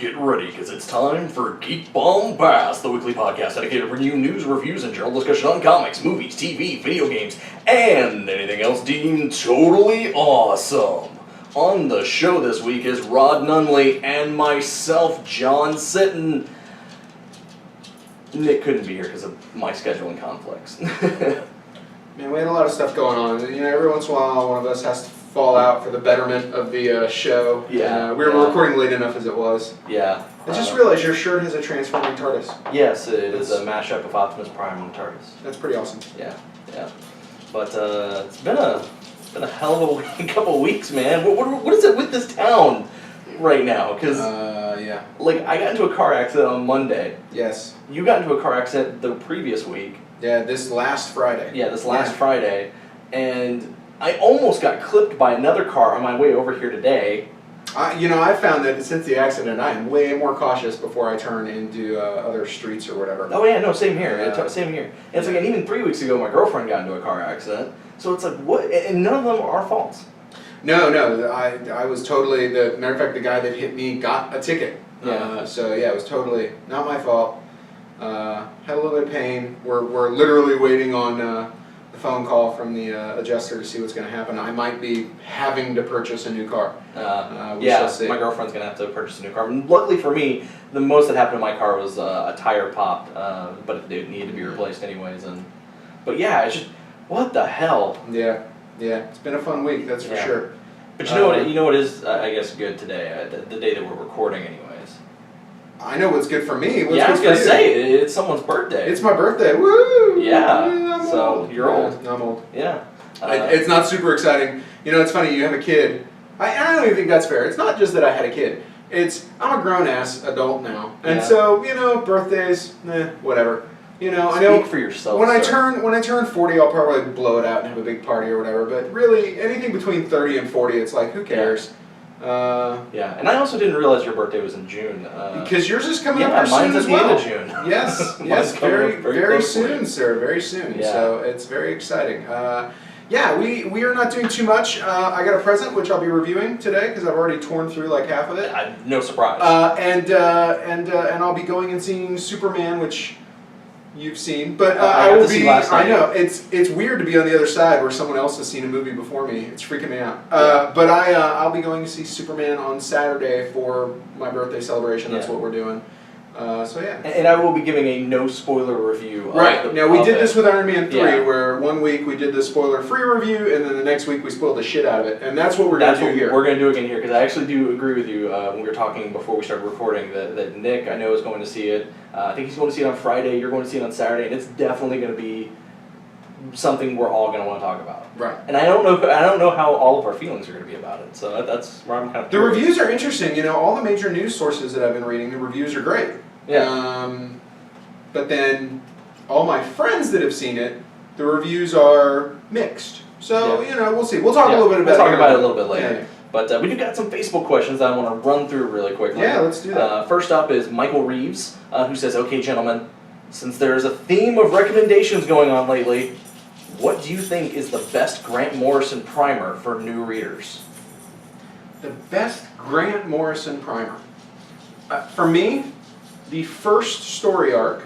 get ready, because it's time for Geek Bombast, the weekly podcast dedicated to bringing you news, reviews, and general discussion on comics, movies, TV, video games, and anything else deemed totally awesome. On the show this week is Rod Nunley and myself, John Sitton. Nick couldn't be here because of my scheduling conflicts. Man, we had a lot of stuff going on. You know, every once in a while, one of us has to fall out for the betterment of the show. Yeah. We were recording late enough as it was. Yeah. I just realized your shirt has a transforming TARDIS. Yes, it is a mashup of Optimus Prime and TARDIS. That's pretty awesome. Yeah. But it's been a hell of a couple of weeks, man. What is it with this town right now? Because like, I got into a car accident on Monday. Yes. You got into a car accident the previous week. Yeah, this last Friday. Yeah, this last Friday. And I almost got clipped by another car on my way over here today. I found that since the accident, I am way more cautious before I turn into other streets or whatever. Oh yeah, no, same here. Same here. And it's like, and even 3 weeks ago, my girlfriend got into a car accident. So it's like, what? And none of them are our faults. No, I was totally, matter of fact, the guy that hit me got a ticket. Yeah. It was totally not my fault. Had a little bit of pain. We're literally waiting on the phone call from the adjuster to see what's going to happen. I might be having to purchase a new car. We shall see. My girlfriend's going to have to purchase a new car. And luckily for me, the most that happened to my car was a tire popped, but it needed to be replaced anyways. But yeah, it's just, what the hell? Yeah, it's been a fun week, that's for sure. But you know what is, I guess, good today, the day that we're recording anyways. I know what's good for me. What's I was going to good say, it's someone's birthday. It's my birthday, woo! Yeah, so you're old. I'm old. Yeah. It's not super exciting. You know, it's funny, you have a kid. I don't even think that's fair. It's not just that I had a kid. I'm a grown-ass adult now. And so, birthdays, whatever. I know. Speak for yourself. When I turn 40, I'll probably blow it out and have a big party or whatever. But really, anything between 30 and 40, it's like, who cares? And I also didn't realize your birthday was in June. Because yours is coming up soon as well. Mine's at the end of June. Yes, very soon, sir, very soon. Yeah. So it's very exciting. We are not doing too much. I got a present which I'll be reviewing today because I've already torn through like half of it. No surprise. And I'll be going and seeing Superman, which you've seen, but I will be. I know it's weird to be on the other side where someone else has seen a movie before me. It's freaking me out. But I'll be going to see Superman on Saturday for my birthday celebration. That's what we're doing. And I will be giving a no spoiler review. Right. Now we did this with Iron Man 3, where 1 week we did the spoiler-free review, and then the next week we spoiled the shit out of it, and that's what we're going to do here. We're going to do again here, because I actually do agree with you when we were talking before we started recording that Nick, I know, is going to see it. I think he's going to see it on Friday. You're going to see it on Saturday, and it's definitely going to be something we're all going to want to talk about. Right. And I don't know how all of our feelings are going to be about it. So that's where I'm kind of curious. The reviews are interesting. All the major news sources that I've been reading, the reviews are great. Yeah. But then all my friends that have seen it, the reviews are mixed. So, we'll see. We'll talk a little bit about it. We'll talk about it a little bit later. Yeah. But we do got some Facebook questions that I want to run through really quickly. Yeah, let's do that. First up is Michael Reeves, who says, "Okay, gentlemen, since there's a theme of recommendations going on lately, what do you think is the best Grant Morrison primer for new readers?" The best Grant Morrison primer. For me, the first story arc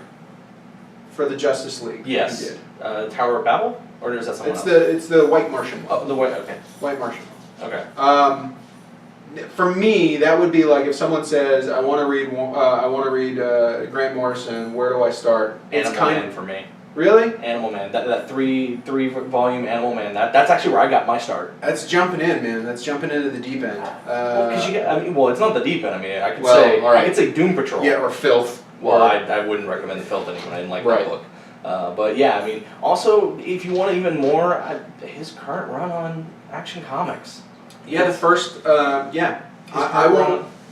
for the Justice League. Yes. He did. Tower of Babel? Or is that someone else? It's the White Martian one. Oh, the White, okay. White Martian. Okay. For me, that would be like if someone says, I want to read Grant Morrison, where do I start? Animal Man for me. Really? Animal Man. That three volume Animal Man. That's actually where I got my start. That's jumping in, man. That's jumping into the deep end. It's not the deep end. I mean, I could say Doom Patrol. Yeah, or Filth. Well, I wouldn't recommend the Filth to anyone. I didn't like that book. But yeah, I mean, also if you want even more, his current run on Action Comics. Yeah, the first. I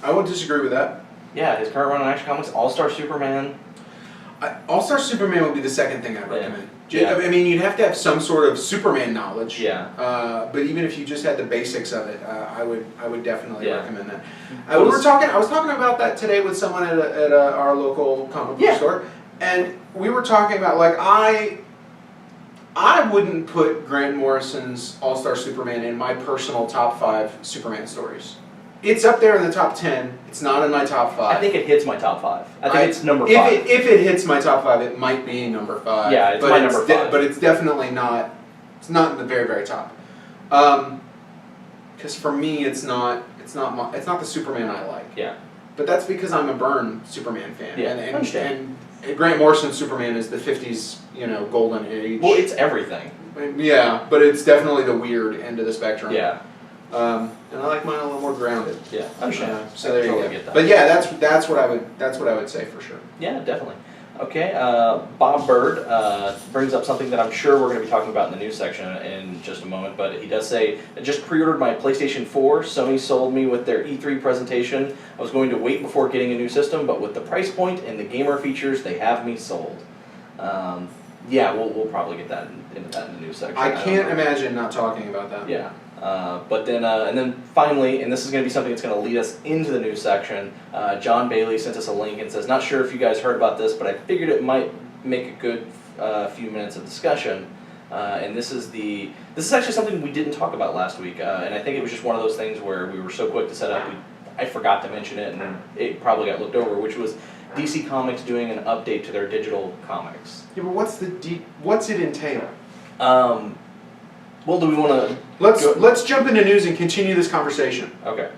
won't disagree with that. Yeah, his current run on Action Comics, All-Star Superman. All-Star Superman would be the second thing I'd recommend. Yeah. I mean, you'd have to have some sort of Superman knowledge. Yeah. But even if you just had the basics of it, I would definitely recommend that. I was talking about that today with someone at our local comic book store, and we were talking about like I wouldn't put Grant Morrison's All-Star Superman in my personal top 5 Superman stories. It's up there in the top 10. It's not in my top 5. I think it hits my top 5. I think it's number 5. If it hits my top 5, it might be number 5. Yeah, it's my number 5. But it's definitely not. It's not in the very, very top. Because for me, it's not the Superman I like. Yeah. But that's because I'm a Byrne Superman fan. Yeah, And Grant Morrison's Superman is the 50s, golden age. Well, it's everything. Yeah, but it's definitely the weird end of the spectrum. Yeah. And I like mine a little more grounded. Yeah, I understand. So there totally you go. Get that. But yeah, that's what I would say for sure. Yeah, definitely. Okay, Bob Bird brings up something that I'm sure we're going to be talking about in the news section in just a moment, but he does say, I just pre-ordered my PlayStation 4. Sony sold me with their E3 presentation. I was going to wait before getting a new system, but with the price point and the gamer features, they have me sold. Yeah, we'll probably get into that in the news section. I can't imagine not talking about that. Yeah. But then, and then finally, and this is going to be something that's going to lead us into the news section, John Bailey sent us a link and says, not sure if you guys heard about this, but I figured it might make a good few minutes of discussion. And this is actually something we didn't talk about last week, and I think it was just one of those things where we were so quick to set up, I forgot to mention it, and it probably got looked over, which was DC Comics doing an update to their digital comics. Yeah, but what's it entail? Well, do we want to... Let's jump into news and continue this conversation. Okay.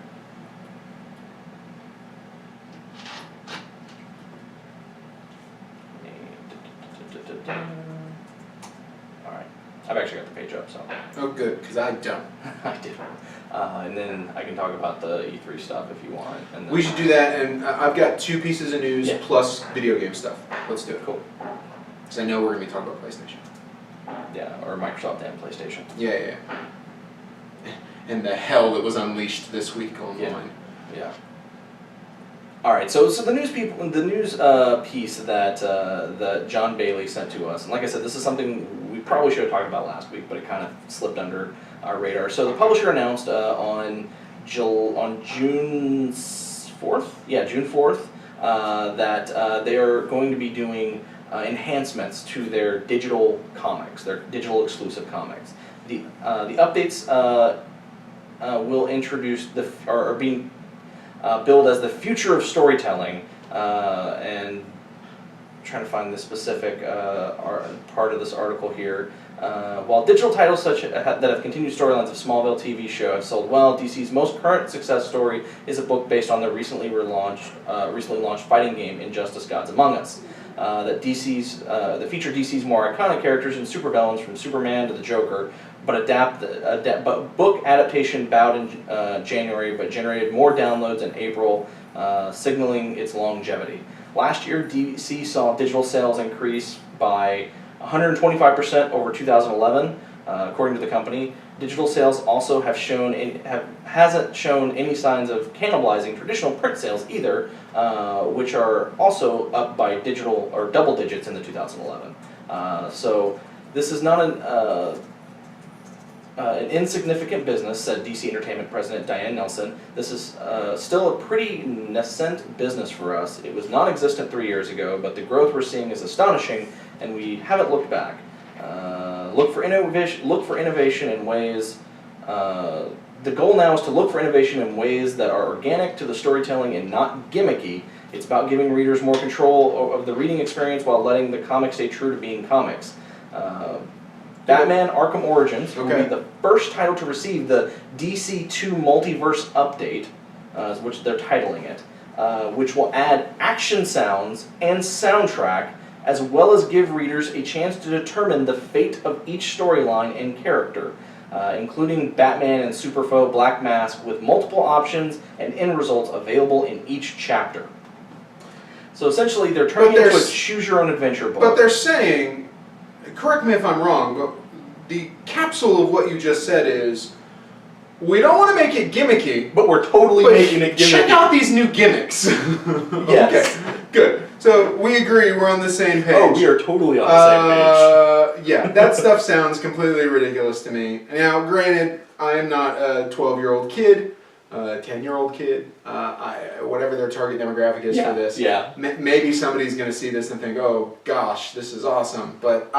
Alright. I've actually got the page up, so... Oh, good, because I don't. I did. And then I can talk about the E3 stuff if you want. And then, we should do that, and I've got 2 pieces of news plus video game stuff. Let's do it. Cool. Because I know we're going to be talking about PlayStation. Yeah, or Microsoft and PlayStation. Yeah. And the hell that was unleashed this week online. Yeah. All right, so the news piece that John Bailey sent to us, and like I said, this is something we probably should have talked about last week, but it kind of slipped under our radar. So the publisher announced on June 4th, June 4th, that they are going to be doing enhancements to their digital comics, their digital exclusive comics. The updates will introduce are being billed as the future of storytelling, and I'm trying to find the specific part of this article here. While digital titles that have continued storylines of Smallville TV show have sold well, DC's most current success story is a book based on the recently launched fighting game Injustice: Gods Among Us. That feature DC's more iconic characters and supervillains from Superman to the Joker, but book adaptation bowed in January, but generated more downloads in April, signaling its longevity. Last year, DC saw digital sales increase by 125% over 2011, according to the company. Digital sales also hasn't shown any signs of cannibalizing traditional print sales either, which are also up by digital or double digits in the 2011. So this is not an insignificant business, said DC Entertainment President Diane Nelson. This is still a pretty nascent business for us. It was non-existent 3 years ago, but the growth we're seeing is astonishing, and we haven't looked back. Look for innovation in ways. The goal now is to look for innovation in ways that are organic to the storytelling and not gimmicky. It's about giving readers more control of the reading experience while letting the comics stay true to being comics. Batman Arkham Origins will be the first title to receive the DC2 Multiverse Update, which they're titling it, which will add action sounds and soundtrack, as well as give readers a chance to determine the fate of each storyline and character, including Batman and Superfoe Black Mask, with multiple options and end results available in each chapter. So essentially, they're turning it into a choose-your-own-adventure book. But they're saying, correct me if I'm wrong, but the capsule of what you just said is, we don't want to make it gimmicky, but we're totally making it gimmicky. Check out these new gimmicks. Yes. Okay, good. So we agree, we're on the same page. Oh, we are totally on the same page. Yeah, that stuff sounds completely ridiculous to me. Now, granted, I am not a 12-year-old kid, a 10-year-old kid, whatever their target demographic is for this. Yeah. Maybe somebody's going to see this and think, oh, gosh, this is awesome. But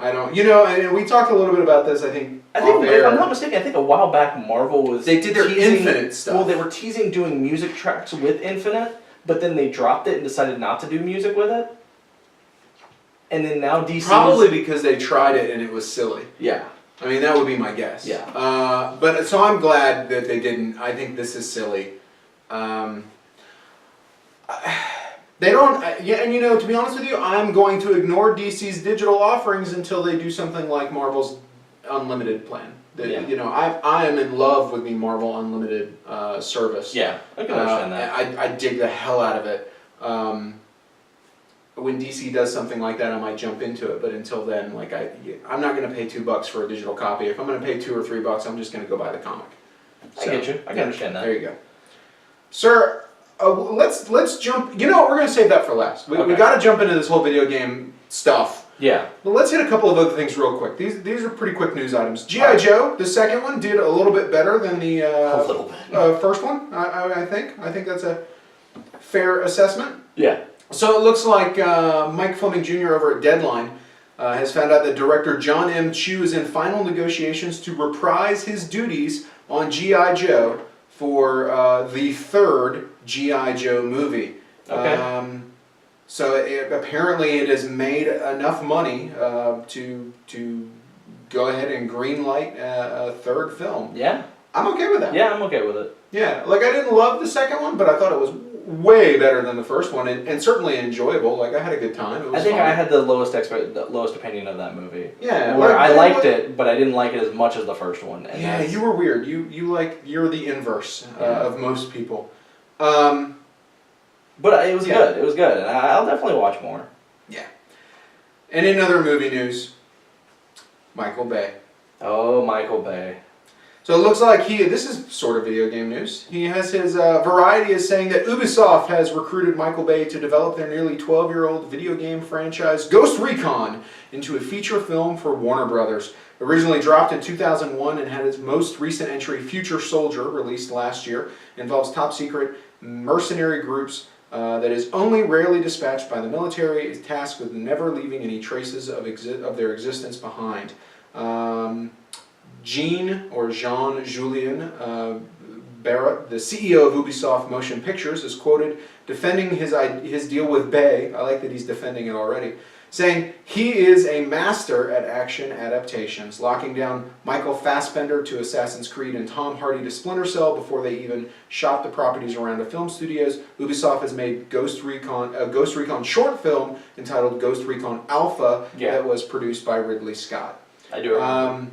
I don't. You know, and we talked a little bit about this. I think if I'm not mistaken, I think a while back Marvel was they did their Infinite stuff. Well, they were teasing doing music tracks with Infinite, but then they dropped it and decided not to do music with it. And then now DC probably because they tried it and it was silly. Yeah. I mean, that would be my guess. Yeah. But so I'm glad that they didn't. I think this is silly. They don't. Yeah, and you know, to be honest with you, I'm going to ignore DC's digital offerings until they do something like Marvel's Unlimited plan. You know, I am in love with the Marvel Unlimited service. Yeah, I can understand that. I dig the hell out of it. When DC does something like that, I might jump into it. But until then, like I'm not going to pay $2 for a digital copy. If I'm going to pay $2 or $3, I'm just going to go buy the comic. I get you. I can understand that. There you go, sir. Let's jump. You know what? We're going to save that for last. We got to jump into this whole video game stuff. Yeah. But let's hit a couple of other things real quick. These are pretty quick news items. G.I. Joe, the second one, did a little bit better than the first one. I think. I think that's a fair assessment. Yeah. So it looks like Mike Fleming Jr. over at Deadline has found out that director John M. Chu is in final negotiations to reprise his duties on G.I. Joe for the third G.I. Joe movie. Okay. So apparently it has made enough money to go ahead and greenlight a third film. Yeah. I'm okay with that. Yeah, I'm okay with it. Yeah, like I didn't love the second one, but I thought it was way better than the first one, and certainly enjoyable. Like I had a good time. It was I think fun. I had the lowest opinion of that movie. Yeah, where I liked it, but I didn't like it as much as the first one. And yeah, you were weird. You're the inverse of most people. But it was good. It was good, and I'll definitely watch more. Yeah. And in other movie news, Michael Bay. Oh, Michael Bay. So it looks like this is sort of video game news. He has his, Variety is saying that Ubisoft has recruited Michael Bay to develop their nearly 12-year-old video game franchise Ghost Recon into a feature film for Warner Brothers. Originally dropped in 2001 and had its most recent entry, Future Soldier, released last year, involves top-secret mercenary groups that is only rarely dispatched by the military, is tasked with never leaving any traces of their existence behind. Jean-Julien Barrett, the CEO of Ubisoft Motion Pictures, is quoted defending his deal with Bay. I like that he's defending it already, saying he is a master at action adaptations, locking down Michael Fassbender to Assassin's Creed and Tom Hardy to Splinter Cell before they even shot the properties around to film studios. Ubisoft has made a Ghost Recon short film entitled Ghost Recon Alpha that was produced by Ridley Scott. I do remember.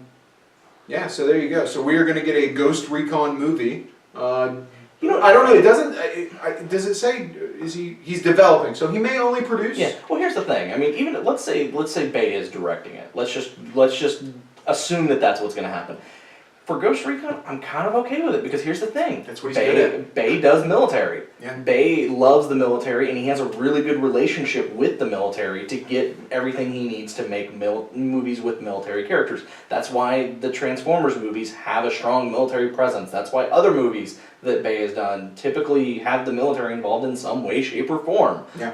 Yeah, so there you go. So we are going to get a Ghost Recon movie. I don't know. It doesn't. Does it say? He's developing? So he may only produce. Yeah. Well, here's the thing. I mean, even let's say Bay is directing it. Let's just assume that that's what's going to happen. For Ghost Recon, I'm kind of okay with it because here's the thing. That's what he's good at. Bay does military. Yeah. Bay loves the military, and he has a really good relationship with the military to get everything he needs to make movies with military characters. That's why the Transformers movies have a strong military presence. That's why other movies that Bay has done typically have the military involved in some way, shape, or form. Yeah.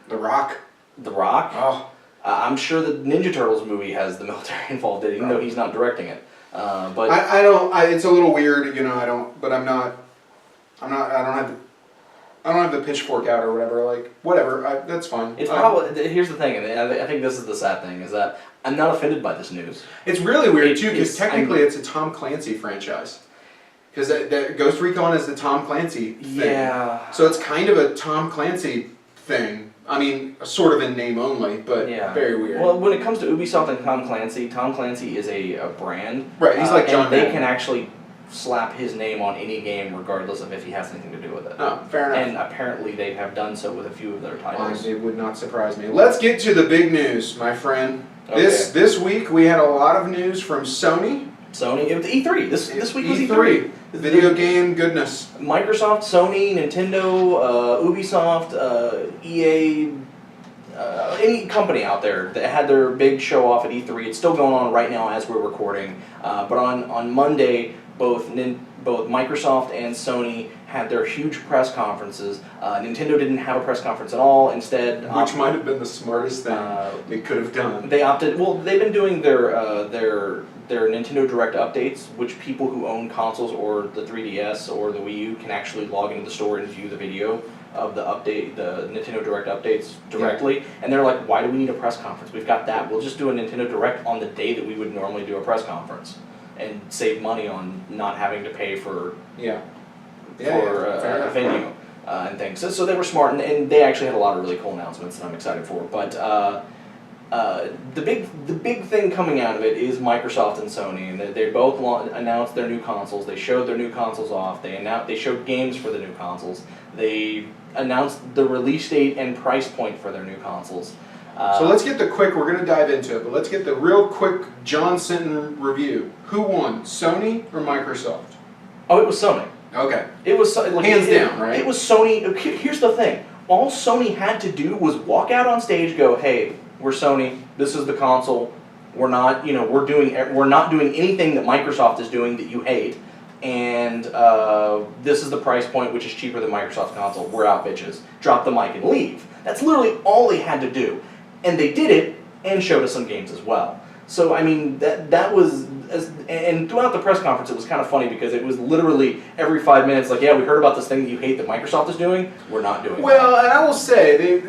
The Rock. The Rock. Oh. I'm sure the Ninja Turtles movie has the military involved in it, even though he's not directing it. But I don't. It's a little weird, you know. I don't. But I'm not. I don't have the pitchfork out or whatever. Like whatever. That's fine. It's probably. Here's the thing, and I think this is the sad thing, is that I'm not offended by this news. It's really weird too, because technically it's a Tom Clancy franchise. Because that Ghost Recon is the Tom Clancy thing. Yeah. So it's kind of a Tom Clancy thing. I mean, sort of in name only, but very weird. Well, when it comes to Ubisoft and Tom Clancy is a brand. Right, he's like John and they Madden. can actually slap his name on any game regardless of if he has anything to do with it. Oh, fair enough. And apparently they have done so with a few of their titles. It would not surprise me. Let's get to the big news, my friend. Okay. This week we had a lot of news from Sony. It was E3. This week was E3. Video game goodness. Microsoft, Sony, Nintendo, Ubisoft, EA, any company out there that had their big show off at E3. It's still going on right now as we're recording. But on Monday, both Microsoft and Sony had their huge press conferences. Nintendo didn't have a press conference at all. Instead, which might have been the smartest thing they could have done. They opted. Well, they've been doing their Nintendo Direct updates, which people who own consoles or the 3DS or the Wii U can actually log into the store and view the video of the Nintendo Direct updates directly. Yeah. And they're like, why do we need a press conference? We've got that. We'll just do a Nintendo Direct on the day that we would normally do a press conference and save money on not having to pay for a venue and things. So they were smart, and they actually had a lot of really cool announcements that I'm excited for. But the big thing coming out of it is Microsoft and Sony, and they both announced their new consoles. They showed their new consoles off. They showed games for the new consoles. They announced the release date and price point for their new consoles. So let's get we're going to dive into it, but let's get the real quick John Sinton review. Who won, Sony or Microsoft? Oh, it was Sony. Okay. It was hands down, right? It was Sony. Here's the thing. All Sony had to do was walk out on stage, go, "Hey, we're Sony. This is the console. We're not doing anything that Microsoft is doing that you hate. And this is the price point, which is cheaper than Microsoft's console. We're out, bitches. Drop the mic and leave." That's literally all they had to do. And they did it and showed us some games as well. So, I mean, that was... And throughout the press conference, it was kind of funny because it was literally every 5 minutes like, yeah, we heard about this thing that you hate that Microsoft is doing. We're not doing it. Well, and I will say,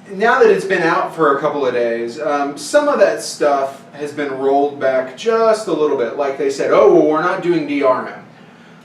now that it's been out for a couple of days, some of that stuff has been rolled back just a little bit. Like they said, oh, well, we're not doing DRM.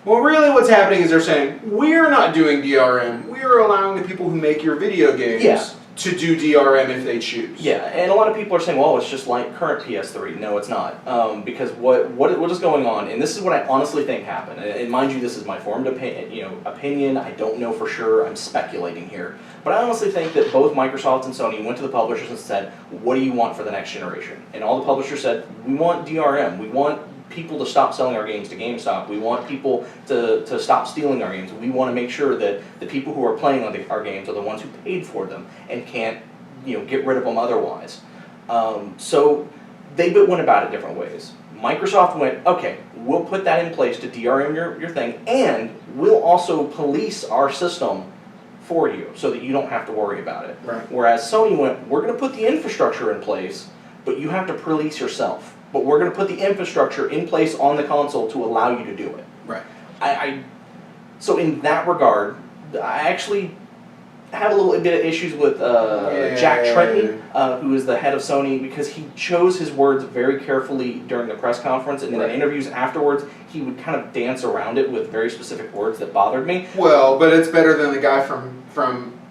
Well, really what's happening is they're saying, we're not doing DRM. We're allowing the people who make your video games to do DRM if they choose. Yeah, and a lot of people are saying, well, it's just like current PS3. No, it's not. Because what is going on, and this is what I honestly think happened, and mind you, this is my formed opinion. I don't know for sure. I'm speculating here. But I honestly think that both Microsoft and Sony went to the publishers and said, what do you want for the next generation? And all the publishers said, we want DRM. We want people to stop selling our games to GameStop. We want people to stop stealing our games. We want to make sure that the people who are playing on our games are the ones who paid for them and can't get rid of them otherwise. So they went about it different ways. Microsoft went, okay, we'll put that in place to DRM your thing, and we'll also police our system for you so that you don't have to worry about it. Right. Whereas Sony went, we're going to put the infrastructure in place, but you have to police yourself. But we're going to put the infrastructure in place on the console to allow you to do it. Right. So in that regard, I actually have a little bit of issues with Jack Tretton, who is the head of Sony, because he chose his words very carefully during the press conference, and in the interviews afterwards, he would kind of dance around it with very specific words that bothered me. Well, but it's better than the guy from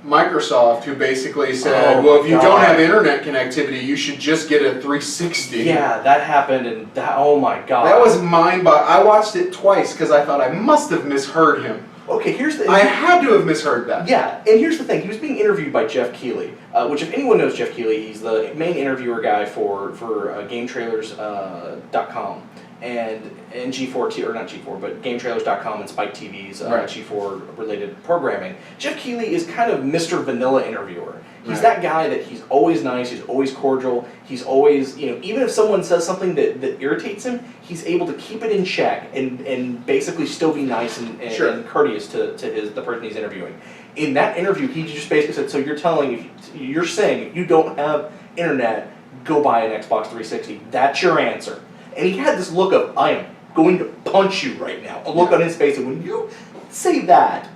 Microsoft who basically said, well, if you don't have internet connectivity, you should just get a 360. Yeah, that happened, and oh my god. That was mind-boggling. I watched it twice because I thought I must have misheard him. Okay, I had to have misheard that. Yeah, and here's the thing. He was being interviewed by Jeff Keighley, which if anyone knows Jeff Keighley, he's the main interviewer guy for GameTrailers.com. And G4, or not G4, but GameTrailers.com and Spike TV's G4 related programming. Jeff Keighley is kind of Mr. Vanilla interviewer. He's that guy that he's always nice, he's always cordial, he's always, even if someone says something that irritates him, he's able to keep it in check and basically still be nice and courteous to the person he's interviewing. In that interview, he just basically said, so you're saying if you don't have internet, go buy an Xbox 360. That's your answer. And he had this look of, I am going to punch you right now. A look on his face, and when you say that,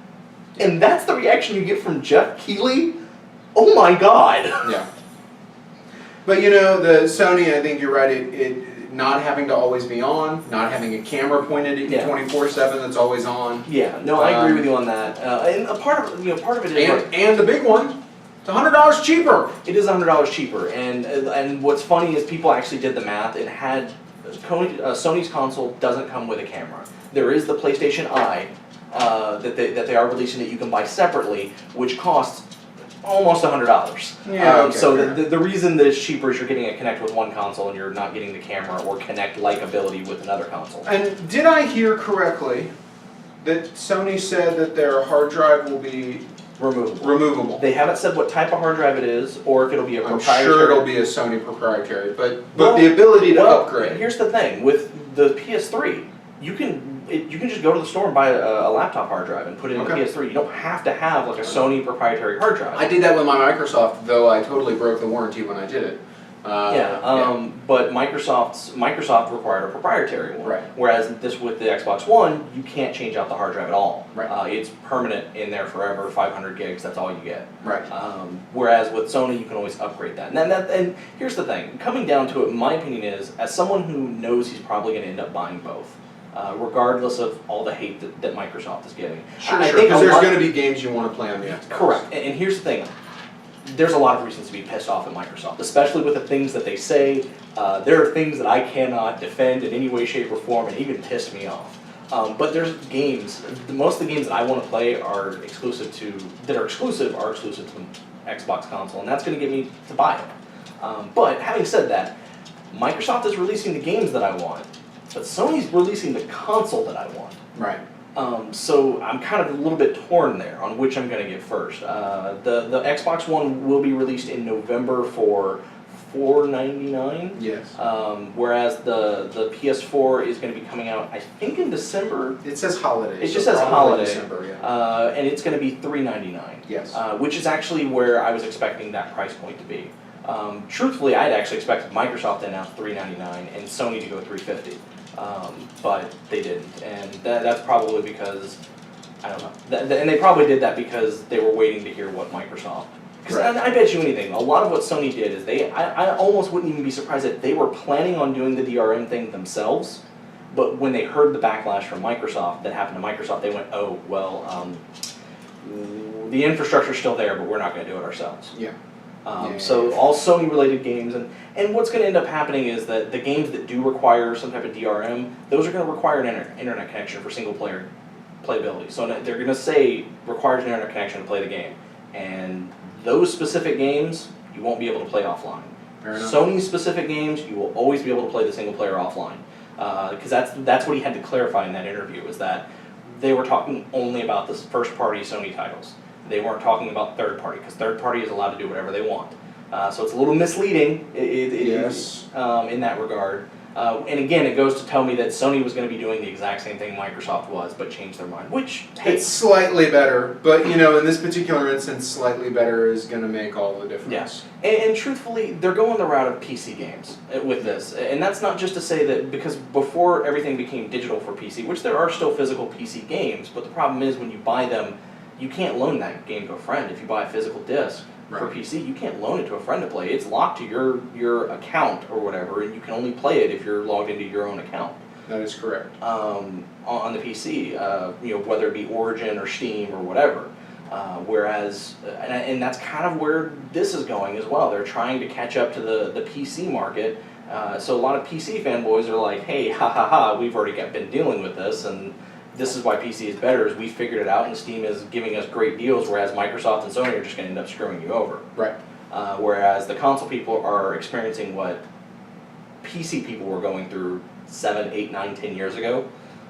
and that's the reaction you get from Jeff Keighley, oh my god. Yeah. But the Sony, I think you're right, it not having to always be on, not having a camera pointed at you 24/7 that's always on. Yeah, no, I agree with you on that. And a part of it is... And the big one, it's $100 cheaper. It is $100 cheaper, and what's funny is people actually did the math and had... Sony's console doesn't come with a camera. There is the PlayStation Eye that they are releasing that you can buy separately, which costs almost $100. Yeah, so the reason that it's cheaper is you're getting a Kinect with one console and you're not getting the camera or Kinect-like ability with another console. And did I hear correctly that Sony said that their hard drive will be Removable. They haven't said what type of hard drive it is, or if it'll be a proprietary. I'm sure it'll be a Sony proprietary, but the ability to upgrade. Here's the thing with the PS3, you can just go to the store and buy a laptop hard drive and put it in the PS3. You don't have to have like a Sony proprietary hard drive. I did that with my Microsoft, though I totally broke the warranty when I did it. But Microsoft required a proprietary one. Right. Whereas with the Xbox One, you can't change out the hard drive at all. Right. It's permanent in there forever, 500 gigs. That's all you get. Right. Whereas with Sony, you can always upgrade that. And here's the thing: coming down to it, my opinion is, as someone who knows he's probably going to end up buying both, regardless of all the hate that Microsoft is getting. Sure. Because there's going to be games you want to play on the Xbox. Correct. And here's the thing. There's a lot of reasons to be pissed off at Microsoft, especially with the things that they say. There are things that I cannot defend in any way, shape, or form, and even piss me off. But there's games. Most of the games that I want to play are exclusive to the Xbox console, and that's going to get me to buy it. But having said that, Microsoft is releasing the games that I want, but Sony's releasing the console that I want. Right. So I'm kind of a little bit torn there on which I'm going to get first. The Xbox One will be released in November for $499. Yes. Whereas the PS4 is going to be coming out, I think, in December. It says holiday. It just says holiday. December, yeah. And it's going to be $399. Yes. Which is actually where I was expecting that price point to be. Truthfully, I'd actually expected Microsoft to announce $399 and Sony to go $350. But they didn't, and that's probably because, I don't know, and they probably did that because they were waiting to hear what Microsoft, because I bet you anything, a lot of what Sony did is I almost wouldn't even be surprised if they were planning on doing the DRM thing themselves, but when they heard the backlash from Microsoft that happened to Microsoft, they went, oh, well, the infrastructure's still there, but we're not going to do it ourselves. Yeah. So all Sony related games, and what's going to end up happening is that the games that do require some type of DRM, those are going to require an internet connection for single player playability. So they're going to say requires an internet connection to play the game, and those specific games you won't be able to play offline. Sony's specific games you will always be able to play the single player offline, because that's what he had to clarify in that interview, is that they were talking only about the first party Sony titles. They weren't talking about third party, because third party is allowed to do whatever they want. So it's a little misleading Yes. in that regard. And again, it goes to tell me that Sony was going to be doing the exact same thing Microsoft was, but changed their mind, which, hey. It's slightly better, but in this particular instance, slightly better is going to make all the difference. Yeah. And truthfully, they're going the route of PC games with this. And that's not just to say that, because before everything became digital for PC, which there are still physical PC games, but the problem is when you buy them, you can't loan that game to a friend. If you buy a physical disc for PC, you can't loan it to a friend to play. It's locked to your account or whatever, and you can only play it if you're logged into your own account. That is correct. On the PC, whether it be Origin or Steam or whatever. Whereas, and that's kind of where this is going as well. They're trying to catch up to the PC market. So a lot of PC fanboys are like, hey, we've already been dealing with this, and this is why PC is better, is we figured it out, and Steam is giving us great deals, whereas Microsoft and Sony are just going to end up screwing you over. Right. Whereas the console people are experiencing what PC people were going through 7, 8, 9, 10 years ago.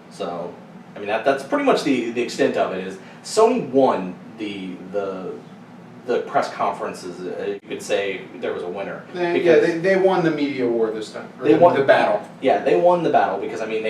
So, I mean, that's pretty much the extent of it. Is Sony won the press conferences. You could say there was a winner. They won the media war this time. They won the battle. Yeah, they won the battle, because I mean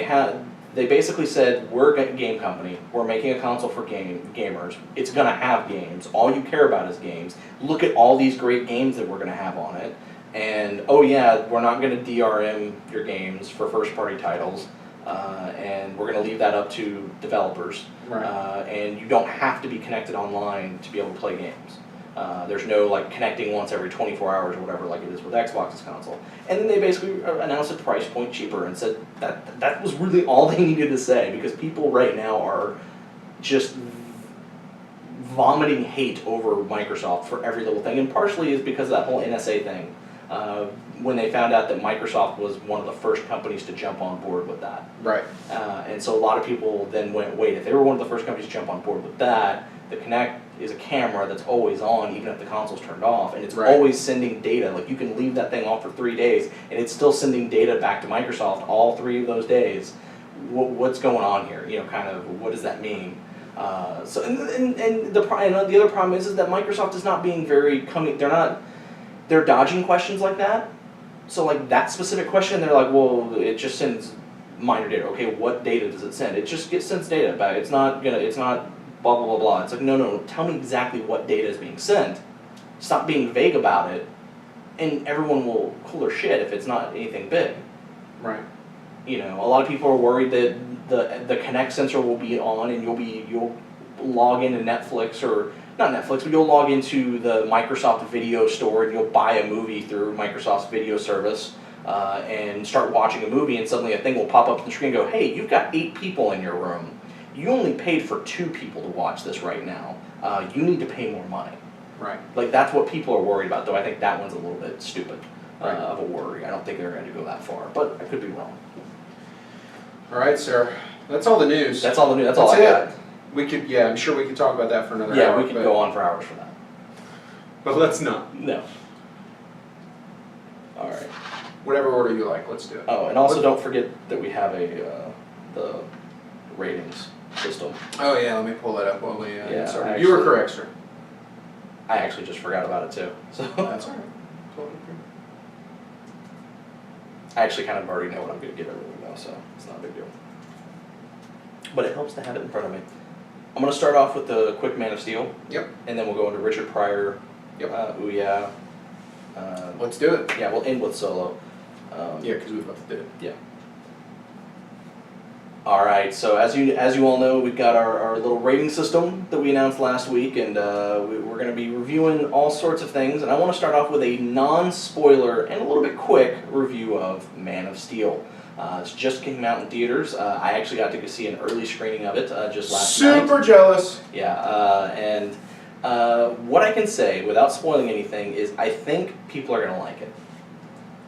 they basically said, we're a game company, we're making a console for gamers, it's going to have games, all you care about is games, look at all these great games that we're going to have on it, and oh yeah, we're not going to DRM your games for first party titles, and we're going to leave that up to developers, and you don't have to be connected online to be able to play games. There's no connecting once every 24 hours or whatever like it is with Xbox's console. And then they basically announced a price point cheaper and said that was really all they needed to say, because people right now are just vomiting hate over Microsoft for every little thing, and partially is because of that whole NSA thing. When they found out that Microsoft was one of the first companies to jump on board with that. Right. And so a lot of people then went, wait, if they were one of the first companies to jump on board with that, the Kinect is a camera that's always on even if the console's turned off, and it's always sending data. You can leave that thing off for 3 days and it's still sending data back to Microsoft all 3 of those days. What's going on here? Kind of what does that mean? So and the other problem is that Microsoft is not being very they're dodging questions like that. So like that specific question, they're like, well, it just sends minor data. Okay, what data does it send? It just sends data back. It's not blah blah blah blah. It's like no, tell me exactly what data is being sent. Stop being vague about it, and everyone will cool their shit if it's not anything big. Right. You know, a lot of people are worried that the Kinect sensor will be on and you'll log into Netflix, or not Netflix, but you'll log into the Microsoft Video Store and you'll buy a movie through Microsoft's video service and start watching a movie, and suddenly a thing will pop up on the screen and go, hey, you've got 8 people in your room. You only paid for 2 people to watch this right now. You need to pay more money. Right. Like, that's what people are worried about, though I think that one's a little bit stupid Right. of a worry. I don't think they're going to go that far, but I could be wrong. All right, sir. That's all the news. That's all the news. That's all I it. got. We could, yeah, I'm sure we could talk about that for another hour. Yeah, we could go on for hours for that. But let's not. No. All right. Whatever order you like, let's do it. Oh, and also don't forget that we have the ratings system. Oh yeah, let me pull that up while we Yeah, you were correct, sir. I actually just forgot about it too. So That's all right. Totally agree. I actually kind of already know what I'm going to give everyone now, so it's not a big deal. But it helps to have it in front of me. I'm going to start off with the quick Man of Steel. Yep. And then we'll go into Richard Pryor. Yep. Ooh Yeah. Let's do it. Yeah, we'll end with Solo. Yeah, because we both did it. Yeah. All right, so as you all know, we've got our little rating system that we announced last week, and we're going to be reviewing all sorts of things. And I want to start off with a non-spoiler and a little bit quick review of Man of Steel. It just came out in theaters. I actually got to see an early screening of it just last night. Super jealous. Yeah, and what I can say without spoiling anything is I think people are going to like it.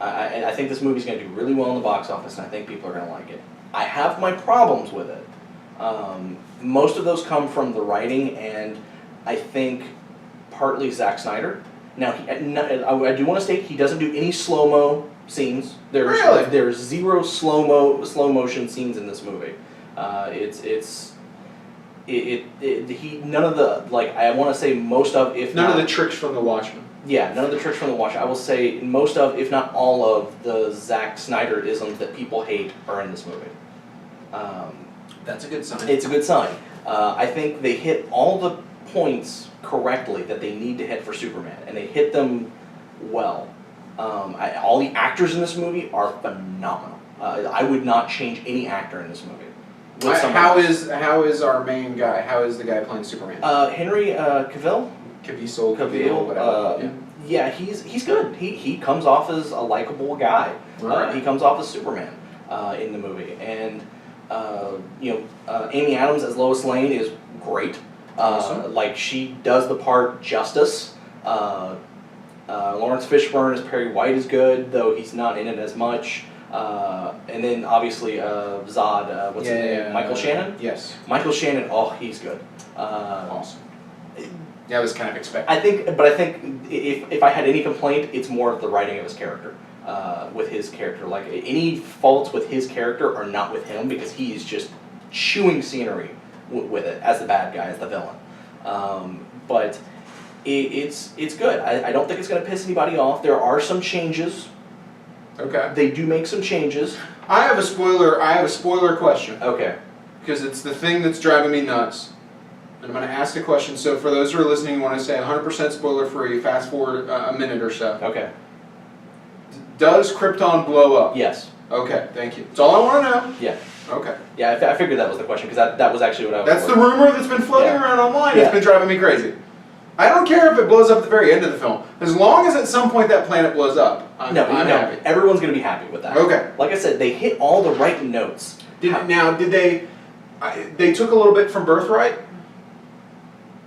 I think this movie's going to do really well in the box office, and I think people are going to like it. I have my problems with it. Most of those come from the writing, and I think partly Zack Snyder. Now, I do want to state he doesn't do any slow-mo scenes. There's zero slow motion scenes in this movie. None of the, like, I want to say most of, if none not, of the tricks from The Watchmen. Yeah, none of the tricks from The Watchmen. I will say most of, if not all of, the Zack Snyder-isms that people hate are in this movie. That's a good sign. It's a good sign. I think they hit all the points correctly that they need to hit for Superman, and they hit them well. All the actors in this movie are phenomenal. I would not change any actor in this movie. How is our main guy? How is the guy playing Superman? Henry Cavill, whatever. Yeah, he's good. He comes off as a likable guy. Right. He comes off as Superman in the movie, and Amy Adams as Lois Lane is great. Awesome. Like, she does the part justice. Lawrence Fishburne as Perry White is good, though he's not in it as much. And then obviously Zod, what's his name? Michael Shannon? Yes. Michael Shannon, he's good. Awesome. Yeah, I was kind of expecting. I think if I had any complaint, it's more of the writing of his character. With his character, like, any faults with his character are not with him, because he is just chewing scenery with it as the bad guy, as the villain. But it's good. I don't think it's going to piss anybody off. There are some changes. Okay. They do make some changes. I have a spoiler question. Okay. Because it's the thing that's driving me nuts. And I'm going to ask a question. So for those who are listening, when I say 100% spoiler free, fast forward a minute or so. Okay. Does Krypton blow up? Yes. Okay, thank you. That's all I want to know. Yeah. Okay. Yeah, I figured that was the question, because that was actually what I was... That's the rumor that's been floating around online. Yeah. It's been driving me crazy. I don't care if it blows up at the very end of the film. As long as at some point that planet blows up, I'm happy. Everyone's going to be happy with that. Okay. Like I said, they hit all the right notes. Did they took a little bit from Birthright?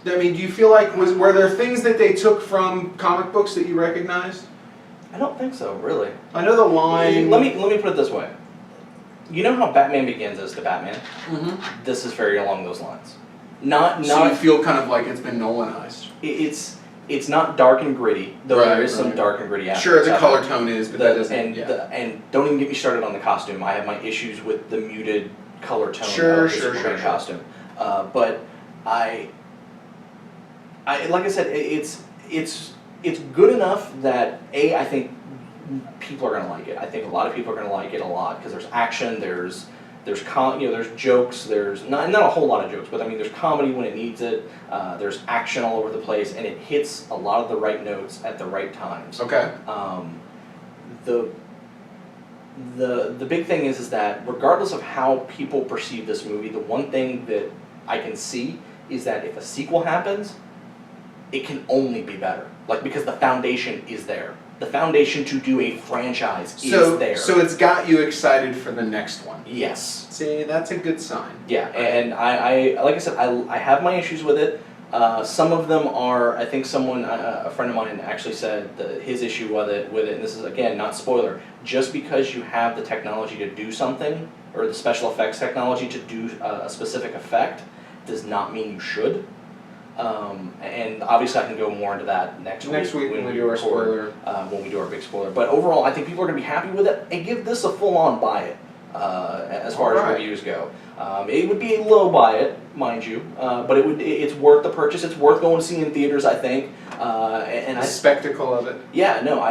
I mean, do you feel like, were there things that they took from comic books that you recognized? I don't think so, really. I know the line... Let me put it this way. You know how Batman Begins is to Batman? Mm-hmm. This is very along those lines. So you feel kind of like it's been Nolanized. It's not dark and gritty, though there is some dark and gritty aspects. Sure, the color tone is, but that doesn't... And don't even get me started on the costume. I have my issues with the muted color tone of the Superman costume. But I like I said, it's good enough that I think people are gonna like it. I think a lot of people are gonna like it a lot because there's action, there's jokes, there's not a whole lot of jokes, but I mean there's comedy when it needs it. There's action all over the place, and it hits a lot of the right notes at the right times. Okay. The big thing is that regardless of how people perceive this movie, the one thing that I can see is that if a sequel happens, it can only be better. Like, because the foundation is there. The foundation to do a franchise is there. So it's got you excited for the next one. Yes. See, that's a good sign. Yeah, and I like I said, I have my issues with it. Some of them are, I think someone, a friend of mine actually said his issue with it, and this is, again, not spoiler, just because you have the technology to do something, or the special effects technology to do a specific effect, does not mean you should. And obviously I can go more into that next week when we do our spoiler. When we do our big spoiler. But overall, I think people are going to be happy with it, and give this a full-on buy it, as far as reviews go. It would be a low buy it, mind you, but it's worth the purchase. It's worth going to see in theaters, I think. The spectacle of it. Yeah, no,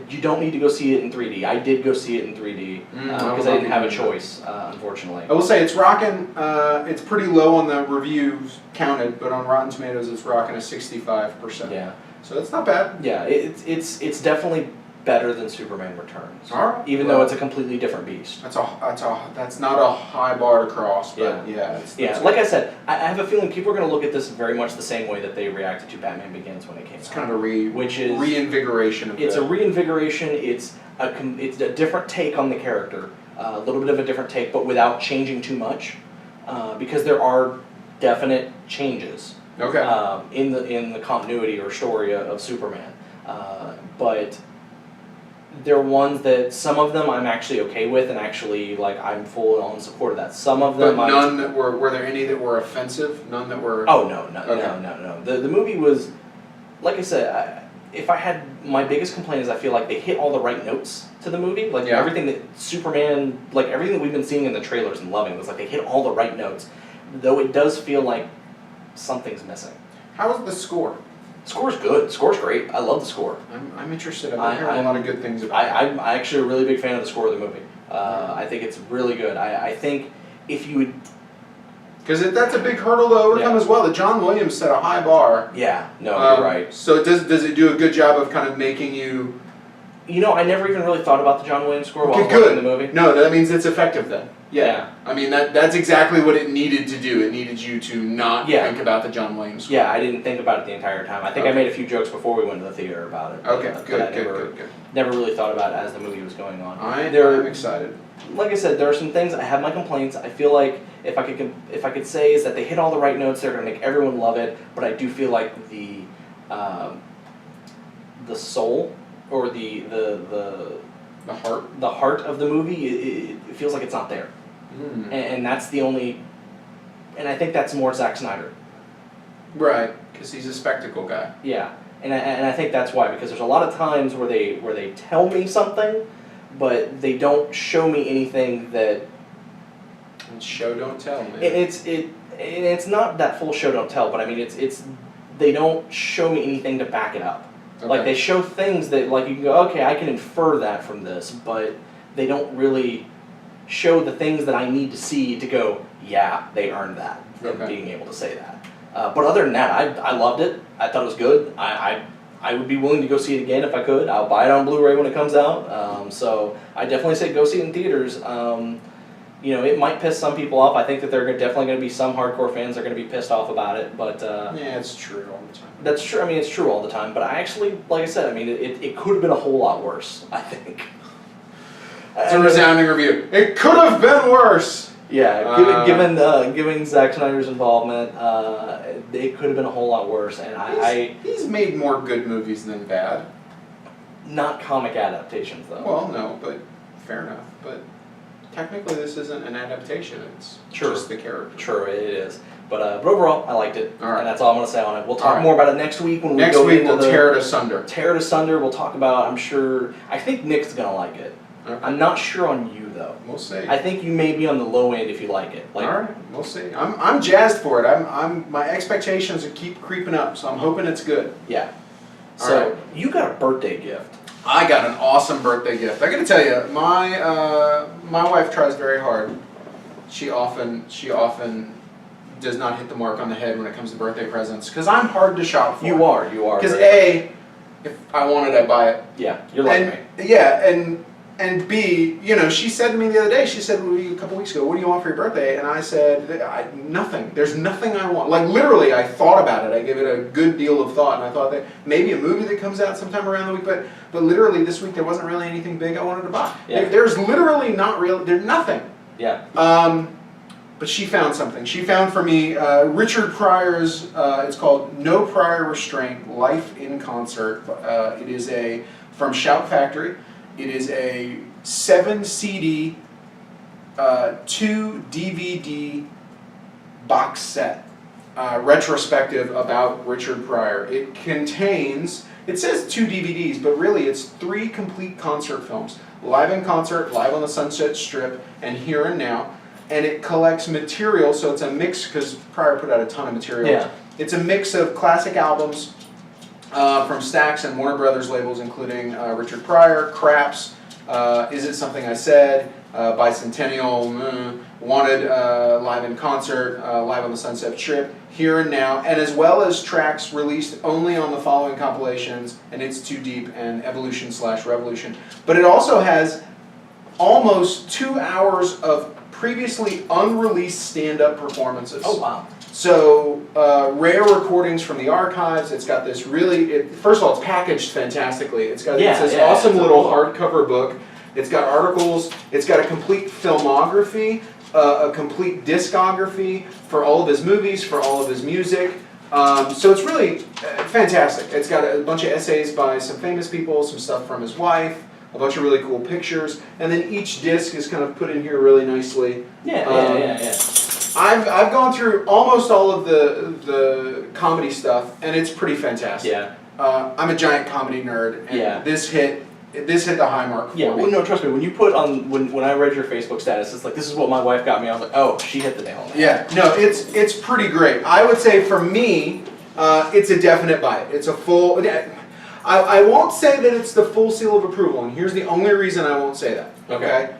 you don't need to go see it in 3D. I did go see it in 3D because I didn't have a choice, unfortunately. I will say it's rocking. It's pretty low on the reviews counted, but on Rotten Tomatoes it's rocking a 65%. Yeah. So that's not bad. Yeah, it's definitely better than Superman Returns. All right. Even though it's a completely different beast. That's not a high bar to cross, but yeah. Like I said, I have a feeling people are going to look at this very much the same way that they reacted to Batman Begins when it came out. It's kind of a reinvigoration of It's a reinvigoration. It's a different take on the character, a little bit of a different take, but without changing too much, because there are definite changes. Okay. In the continuity or story of Superman, but they're ones that some of them I'm actually okay with, and actually like I'm full on support of that. Some of them, but none that were there any that were offensive? None that were. Oh no. The movie was, like I said, if I had my biggest complaint is I feel like they hit all the right notes to the movie. Like everything that Superman, like everything that we've been seeing in the trailers and loving was like they hit all the right notes. Though it does feel like something's missing. How was the score? Score's good. Score's great. I love the score. I'm interested. I've heard a lot of good things about it. I'm actually a really big fan of the score of the movie. I think it's really good. I think if you would... Because that's a big hurdle to overcome as well. That John Williams set a high bar. Yeah, no, you're right. So does it do a good job of kind of making you... You know, I never even really thought about the John Williams score while watching the movie. No, that means it's effective then. Yeah. I mean, that's exactly what it needed to do. It needed you to not think about the John Williams score. Yeah, I didn't think about it the entire time. I think I made a few jokes before we went to the theater about it. Okay, good. Never really thought about it as the movie was going on. I'm excited. Like I said, there are some things, I have my complaints. I feel like if I could say is that they hit all the right notes, they're going to make everyone love it, but I do feel like the soul, or the heart of the movie, it feels like it's not there. And that's the only, and I think that's more Zack Snyder. Right, because he's a spectacle guy. Yeah, and I think that's why, because there's a lot of times where they tell me something, but they don't show me anything that. And show don't tell, man. And it's not that full show don't tell, but I mean it's they don't show me anything to back it up. Okay. Like they show things that like you can go, okay, I can infer that from this, but they don't really show the things that I need to see to go, yeah, they earned that, being able to say that. But other than that, I loved it. I thought it was good. I would be willing to go see it again if I could. I'll buy it on Blu-ray when it comes out. So I definitely say go see it in theaters. You know, it might piss some people off. I think that there are definitely going to be some hardcore fans that are going to be pissed off about it. But yeah, it's true all the time. That's true. I mean, it's true all the time. But I actually, like I said, I mean, it could have been a whole lot worse, I think. It's a resounding review. It could have been worse. Yeah, given Zack Snyder's involvement, it could have been a whole lot worse. And he's made more good movies than bad. Not comic adaptations, though. Well, no, but fair enough. But technically, this isn't an adaptation. It's just the character. True, it is. But overall, I liked it, and that's all I'm going to say on it. We'll talk more about it next week Next week we'll tear it asunder. Tear it asunder. We'll talk about. I think Nick's going to like it. Okay. I'm not sure on you though. We'll see. I think you may be on the low end if you like it. Like, all right, we'll see. I'm jazzed for it. I'm my expectations keep creeping up, so I'm hoping it's good. Yeah. All So right. you got a birthday gift. I got an awesome birthday gift. I got to tell you, my wife tries very hard. She often does not hit the mark on the head when it comes to birthday presents because I'm hard to shop for. You are. Because A, if I want it, I buy it. Yeah, you're like me. Yeah, and B, she said to me the other day, she said a couple weeks ago, what do you want for your birthday? And I said, nothing. There's nothing I want. Like literally, I thought about it. I gave it a good deal of thought, and I thought that maybe a movie that comes out sometime around the week, but literally this week there wasn't really anything big I wanted to buy. Yeah. There's literally there's nothing. Yeah. But she found something. She found for me Richard Pryor's, it's called No Prior Restraint, Life in Concert. It is from Shout Factory. It is a 7 CD, 2 DVD box set, retrospective about Richard Pryor. It says 2 DVDs, but really it's 3 complete concert films. Live in Concert, Live on the Sunset Strip, and Here and Now. And it collects material, so it's a mix, because Pryor put out a ton of material. Yeah. It's a mix of classic albums from Stax and Warner Brothers labels, including Richard Pryor, Craps, Is It Something I Said, Bicentennial, Wanted, Live in Concert, Live on the Sunset Strip, Here and Now, and as well as tracks released only on the following compilations, and It's Too Deep and Evolution/Revolution. But it also has almost 2 hours of previously unreleased stand-up performances. Oh, wow. So, rare recordings from the archives. It's got this first of all, it's packaged fantastically. It's got this awesome little hardcover book. It's got articles. It's got a complete filmography, a complete discography for all of his movies, for all of his music. So it's really fantastic. It's got a bunch of essays by some famous people, some stuff from his wife, a bunch of really cool pictures, and then each disc is kind of put in here really nicely. Yeah. I've gone through almost all of the comedy stuff, and it's pretty fantastic. Yeah. I'm a giant comedy nerd, and this hit the high mark for me. Well, no, trust me. When you put on when I read your Facebook status, it's like this is what my wife got me. I was like, oh, she hit the nail on the head. Yeah, no, it's pretty great. I would say for me, it's a definite buy. It's a full. I won't say that it's the full seal of approval, and here's the only reason I won't say that. Okay.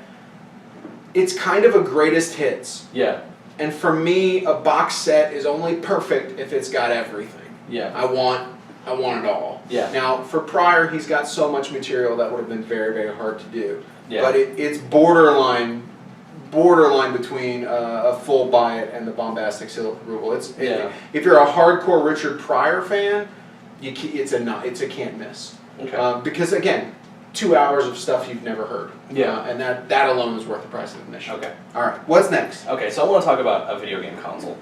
It's kind of a greatest hits. Yeah. And for me, a box set is only perfect if it's got everything. Yeah. I want it all. Yeah. Now, for Pryor, he's got so much material that would have been very, very hard to do. Yeah. But it's borderline between a full buy it and the bombastic seal of approval. If you're a hardcore Richard Pryor fan, it's a can't miss. Okay. Because again, 2 hours of stuff you've never heard. Yeah. And that alone is worth the price of admission. Okay. All right. What's next? Okay, so I want to talk about a video game console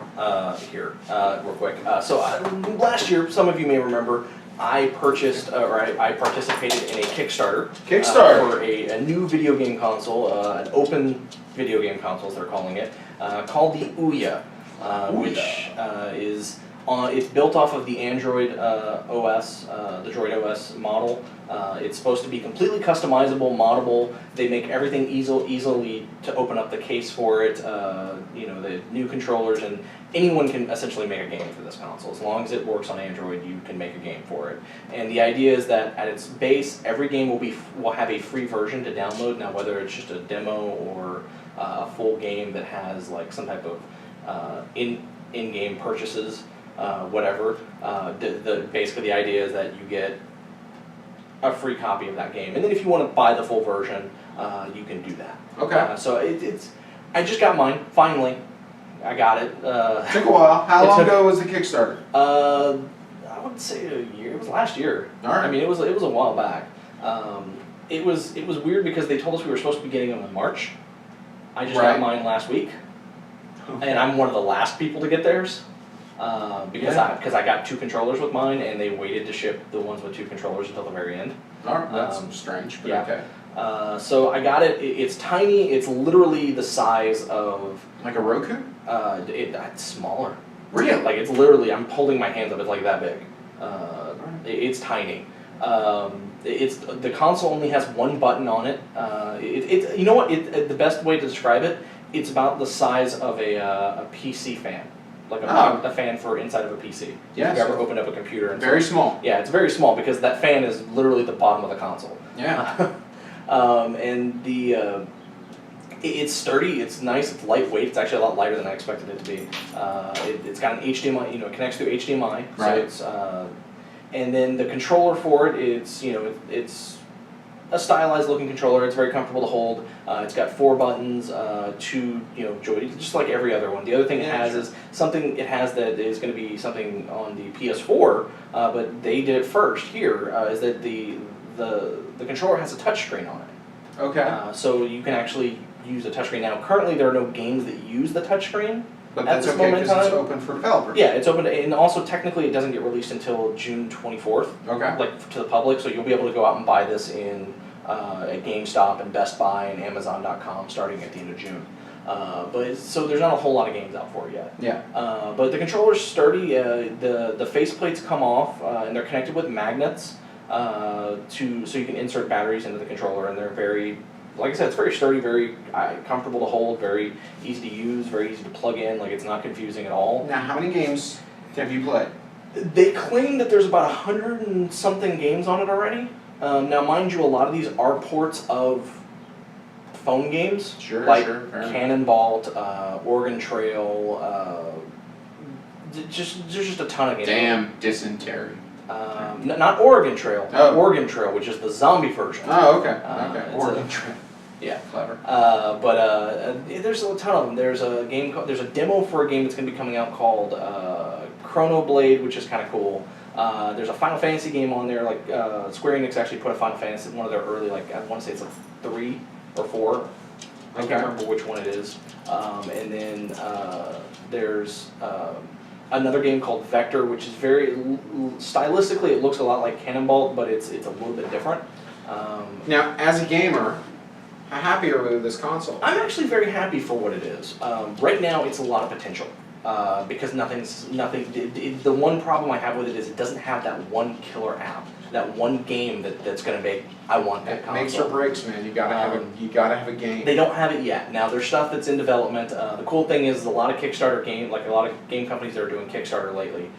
here real quick. Last year, some of you may remember, I purchased I participated in a Kickstarter. For a new video game console, an open video game console, as they're calling it, called the Ouya, which is it's built off of the Android OS, the Droid OS model. It's supposed to be completely customizable, moddable. They make everything easily to open up the case for it. The new controllers, and anyone can essentially make a game for this console. As long as it works on Android, you can make a game for it. And the idea is that at its base, every game will have a free version to download. Now, whether it's just a demo or a full game that has like some type of in-game purchases. Whatever. Basically, the idea is that you get a free copy of that game, and then if you want to buy the full version, you can do that. Okay. So it's. I just got mine finally. I got it. Took a while. How long ago was the Kickstarter? I would say a year. It was last year. All right. I mean, it was a while back. It was weird because they told us we were supposed to be getting them in March. I just got mine last week, and I'm one of the last people to get theirs. Because I got 2 controllers with mine, and they waited to ship the ones with 2 controllers until the very end. That's strange, but okay. So I got it. It's tiny. It's literally the size of like a Roku. It's smaller. Really? Like it's literally. I'm holding my hands up. It's like that big. It's tiny. the console only has one button on it. You know what? The best way to describe it, it's about the size of a PC fan, like a fan for inside of a PC. Yes. If you've ever opened up a computer. And very small. Yeah, it's very small because that fan is literally the bottom of the console. Yeah. And it's sturdy, it's nice, it's lightweight. It's actually a lot lighter than I expected it to be. It's got an HDMI, it connects through HDMI. Right. So it's and then the controller for it, it's a stylized looking controller. It's very comfortable to hold. It's got 4 buttons, 2 joy, just like every other one. The other thing it has is something it has that is going to be something on the PS4, but they did it first. Here is that the controller has a touchscreen on it. Okay. So you can actually use a touchscreen. Now, currently there are no games that use the touchscreen. But that's okay because it's open for developers. Yeah, it's open, and also technically it doesn't get released until June 24th. Okay. Like to the public, so you'll be able to go out and buy this at GameStop and Best Buy and Amazon.com starting at the end of June. So there's not a whole lot of games out for it yet. Yeah. But the controller's sturdy. The faceplates come off and they're connected with magnets so you can insert batteries into the controller, and they're very. Like I said, it's very sturdy, very comfortable to hold, very easy to use, very easy to plug in. Like, it's not confusing at all. Now, how many games have you played? They claim that there's about 100 and something games on it already. Now, mind you, a lot of these are ports of phone games. Sure, like sure. Cannonball, Oregon Trail. There's just a ton of games. Damn dysentery. Not Oregon Trail. Oh. Oregon Trail, which is the zombie version. Oh, okay. Oregon Trail. Yeah. Clever. There's a ton of them. There's a demo for a game that's going to be coming out called Chronoblade, which is kind of cool. There's a Final Fantasy game on there. Like Square Enix actually put a Final Fantasy, one of their early, I want to say it's like 3 or 4. I can't remember which one it is. And then there's another game called Vector, which is very stylistically it looks a lot like Cannonball, but it's a little bit different. Now, as a gamer, how happy are we with this console? I'm actually very happy for what it is. Right now, it's a lot of potential because nothing. The one problem I have with it is it doesn't have that one killer app, that one game that's going to make I want that console. Makes or breaks, man. You gotta have a game. They don't have it yet. Now there's stuff that's in development. The cool thing is a lot of Kickstarter game, like a lot of game companies that are doing Kickstarter lately.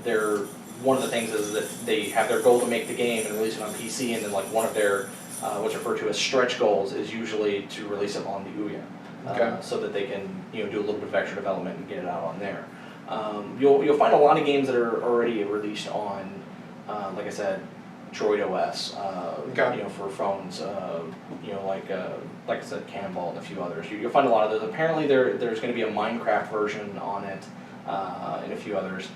They're one of the things is that they have their goal to make the game and release it on PC, and then like one of their what's referred to as stretch goals is usually to release it on the Ouya, so that they can do a little bit of extra development and get it out on there. You'll find a lot of games that are already released on, like I said, Droid OS, for phones, like I said, Cannonball and a few others. You'll find a lot of those. Apparently, there's going to be a Minecraft version on it, and a few others.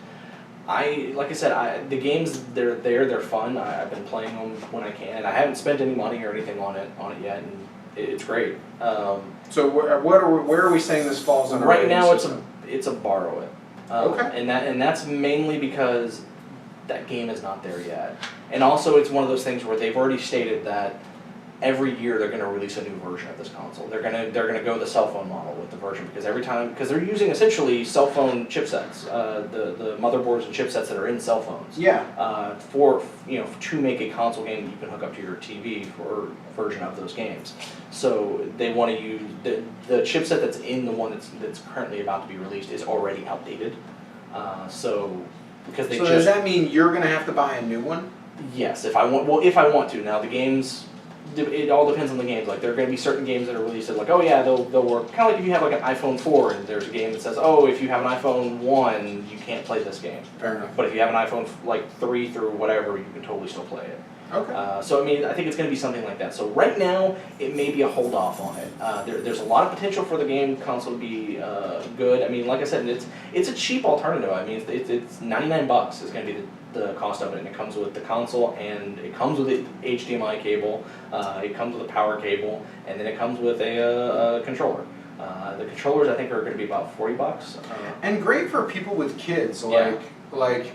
Like I said, the games they're fun. I've been playing them when I can. I haven't spent any money or anything on it yet, and it's great. So where are we saying this falls under? Right now, it's a borrow it. Okay. And that's mainly because that game is not there yet. And also, it's one of those things where they've already stated that every year they're going to release a new version of this console. They're going to go the cell phone model with the version because because they're using essentially cell phone chipsets, the motherboards and chipsets that are in cell phones. Yeah. To make a console game that you can hook up to your TV for a version of those games. So they want to use the chipset that's in the one that's currently about to be released is already outdated. Because they does that mean you're going to have to buy a new one? Yes, if I want to. Now the games, it all depends on the games. Like there are going to be certain games that are released that like, oh yeah, they'll work. Kind of like if you have like an iPhone 4 and there's a game that says, oh, if you have an iPhone 1, you can't play this game. Fair enough. But if you have an iPhone like 3 through whatever, you can totally still play it. Okay. I think it's going to be something like that. So right now, it may be a hold off on it. There's a lot of potential for the game console to be good. I mean, like I said, it's a cheap alternative. I mean, it's $99 is going to be the cost of it, and it comes with the console, and it comes with the HDMI cable, it comes with a power cable, and then it comes with a controller. The controllers, I think, are going to be about $40. And great for people with kids, like.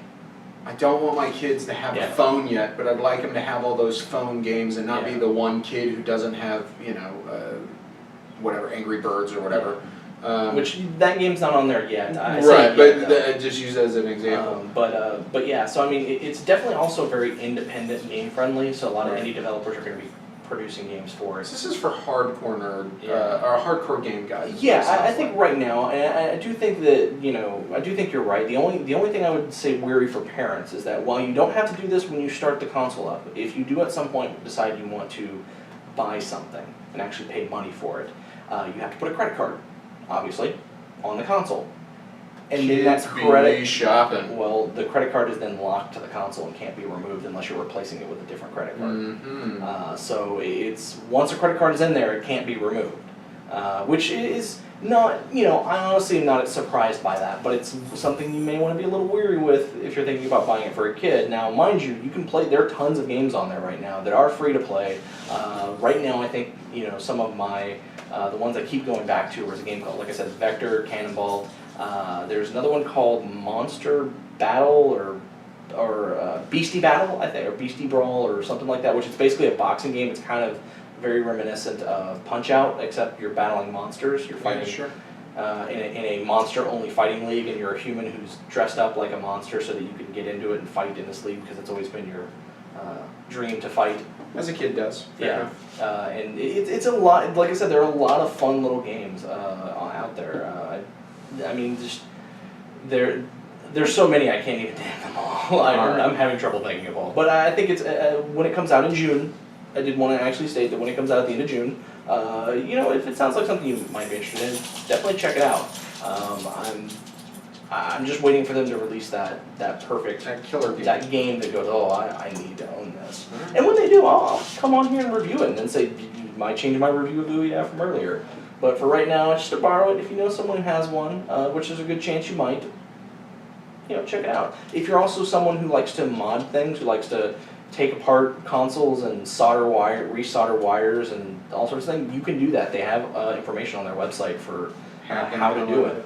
I don't want my kids to have a phone yet, but I'd like them to have all those phone games and not be the one kid who doesn't have, whatever, Angry Birds or whatever. Which that game's not on there yet. Right, but just use that as an example. But yeah, so I mean, it's definitely also very independent game friendly. So a lot of indie developers are going to be producing games for it. This is for hardcore nerd, or hardcore game guys. Yeah, I think right now, and I do think that I do think you're right. The only thing I would say weary for parents is that while you don't have to do this when you start the console up, if you do at some point decide you want to buy something and actually pay money for it, you have to put a credit card, obviously, on the console. And then that credit shopping. Well, the credit card is then locked to the console and can't be removed unless you're replacing it with a different credit card. Mm-hmm. So it's once a credit card is in there, it can't be removed, which is not I honestly am not surprised by that, but it's something you may want to be a little weary with if you're thinking about buying it for a kid. Now, mind you, you can play. There are tons of games on there right now that are free to play. Right now, I think some of my the ones I keep going back to is a game called, like I said, Vector Cannonball. There's another one called Monster Battle or Beastie Battle, I think, or Beastie Brawl or something like that, which is basically a boxing game. It's kind of very reminiscent of Punch-Out, except you're battling monsters. You're fighting in a monster-only fighting league, and you're a human who's dressed up like a monster so that you can get into it and fight in this league because it's always been your dream to fight. As a kid does. Yeah. And it's a lot, like I said, there are a lot of fun little games out there. I mean, just there's so many I can't even name them all. I'm having trouble thinking of all. But I think it's when it comes out in June. I did want to actually state that when it comes out at the end of June, if it sounds like something you might be interested in, definitely check it out. I'm just waiting for them to release that killer game. that game that goes, I need to own this. And when they do, I'll come on here and review it and then say, you might change my review of Ouya from earlier. But for right now, just to borrow it, if you know someone who has one, which there's a good chance you might, check it out. If you're also someone who likes to mod things, who likes to take apart consoles and resolder wires and all sorts of things, you can do that. They have information on their website for how to do it.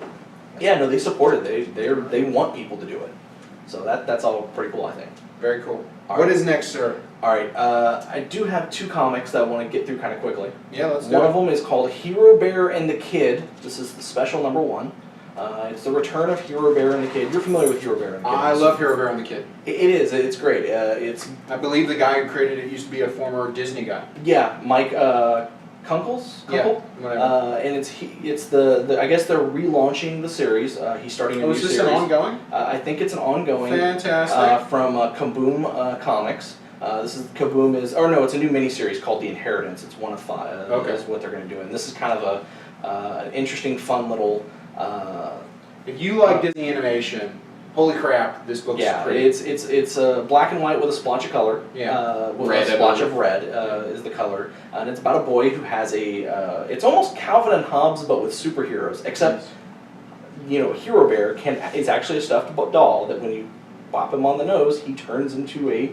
Yeah, no, they support it. They want people to do it. So that's all pretty cool, I think. Very cool. What is next, sir? All right, I do have 2 comics that I want to get through kind of quickly. Yeah, let's do it. One of them is called Hero Bear and the Kid. This is the special number 1. It's the return of Hero Bear and the Kid. You're familiar with Hero Bear and the Kid? I love Hero Bear and the Kid. It is. It's great. I believe the guy who created it used to be a former Disney guy. Yeah, Mike Kunkel? Yeah, whatever. And it's the I guess they're relaunching the series. He's starting a new series. Is this an ongoing? I think it's an ongoing. Fantastic. From Kaboom Comics. It's a new miniseries called The Inheritance. It's one of 5. Okay. Is what they're going to do, and this is kind of an interesting, fun little. If you like Disney animation, holy crap, this book's pretty. It's black and white with a splotch of color. Yeah. With a splotch of red is the color, and it's about a boy who has it's almost Calvin and Hobbes but with superheroes, except Hero Bear is actually a stuffed doll that when you bop him on the nose, he turns into a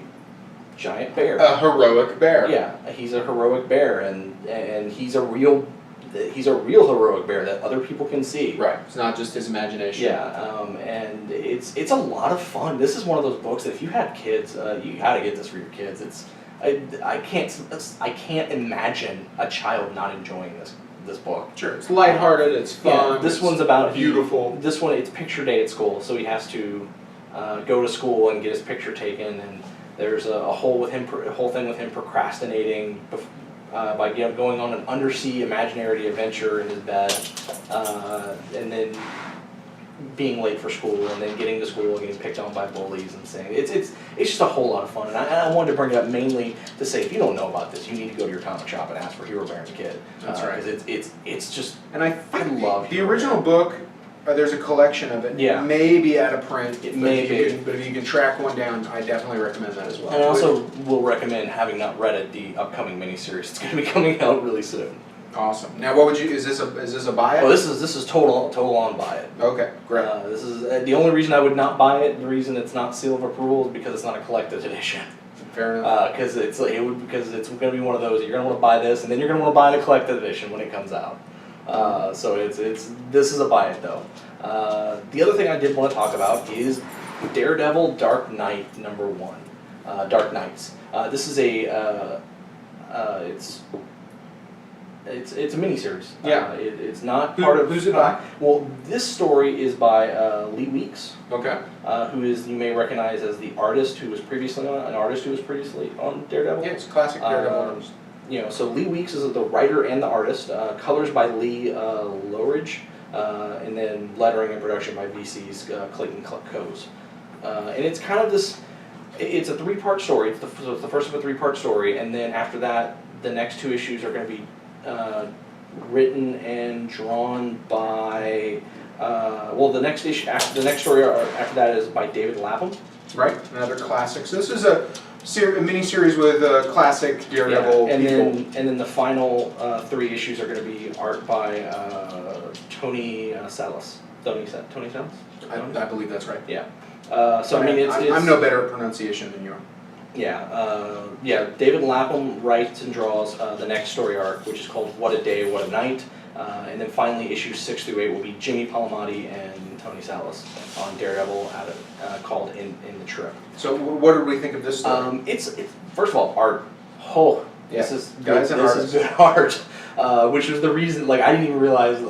giant bear. A heroic bear. Yeah, he's a heroic bear, and he's a real heroic bear that other people can see. Right. It's not just his imagination. Yeah, and it's a lot of fun. This is one of those books that if you had kids, you got to get this for your kids. I can't imagine a child not enjoying this book. Sure. It's lighthearted. It's fun. Yeah, this one's about beautiful. This one, it's picture day at school, so he has to go to school and get his picture taken, and there's a whole thing with him procrastinating by going on an undersea imaginary adventure in his bed, and then being late for school, and then getting to school and getting picked on by bullies and saying it's just a whole lot of fun. And I wanted to bring it up mainly to say if you don't know about this, you need to go to your comic shop and ask for Hero Bear and the Kid. That's right. Because it's just. And I love the original book. There's a collection of it. Yeah. Maybe out of print. It may be. But if you can track one down, I definitely recommend that as well. And I also will recommend, having not read it, the upcoming miniseries. It's going to be coming out really soon. Awesome. Now, what would you? Is this a buy it? Oh, this is total on buy it. Okay, great. This is the only reason I would not buy it. The reason it's not seal of approval is because it's not a collector's edition. Fair enough. Because it's going to be one of those. You're going to want to buy this, and then you're going to want to buy the collector's edition when it comes out. So this is a buy it though. The other thing I did want to talk about is Daredevil Dark Knight #1. Dark Knights. This is it's It's a miniseries. Yeah. It's not part of... Who's it by? Well, this story is by Lee Weeks. Okay. Who is, you may recognize as the artist who was previously on Daredevil. Yeah, it's classic Daredevil artist. So Lee Weeks is the writer and the artist. Colors by Lee Lowridge, and then lettering and production by VC's Clayton Coase. And it's kind of this. It's a 3-part story. It's the first of a 3-part story, and then after that, the next 2 issues are going to be written and drawn by. The next story after that is by David Lapham. Right, another classic. So this is a mini-series with classic Daredevil and people. then the final 3 issues are going to be art by Tony Salas. Tony Salas? I believe that's right. Yeah. I'm no better at pronunciation than you are. Yeah. David Lapham writes and draws the next story arc, which is called What a Day, What a Night. And then finally, issues 6 through 8 will be Jimmy Palmiotti and Tony Salas on Daredevil, called In the Trip. So, what did we think of this story? It's first of all art. Oh, yeah. This is guys and artists. This is good art, which was the reason. Like I didn't even realize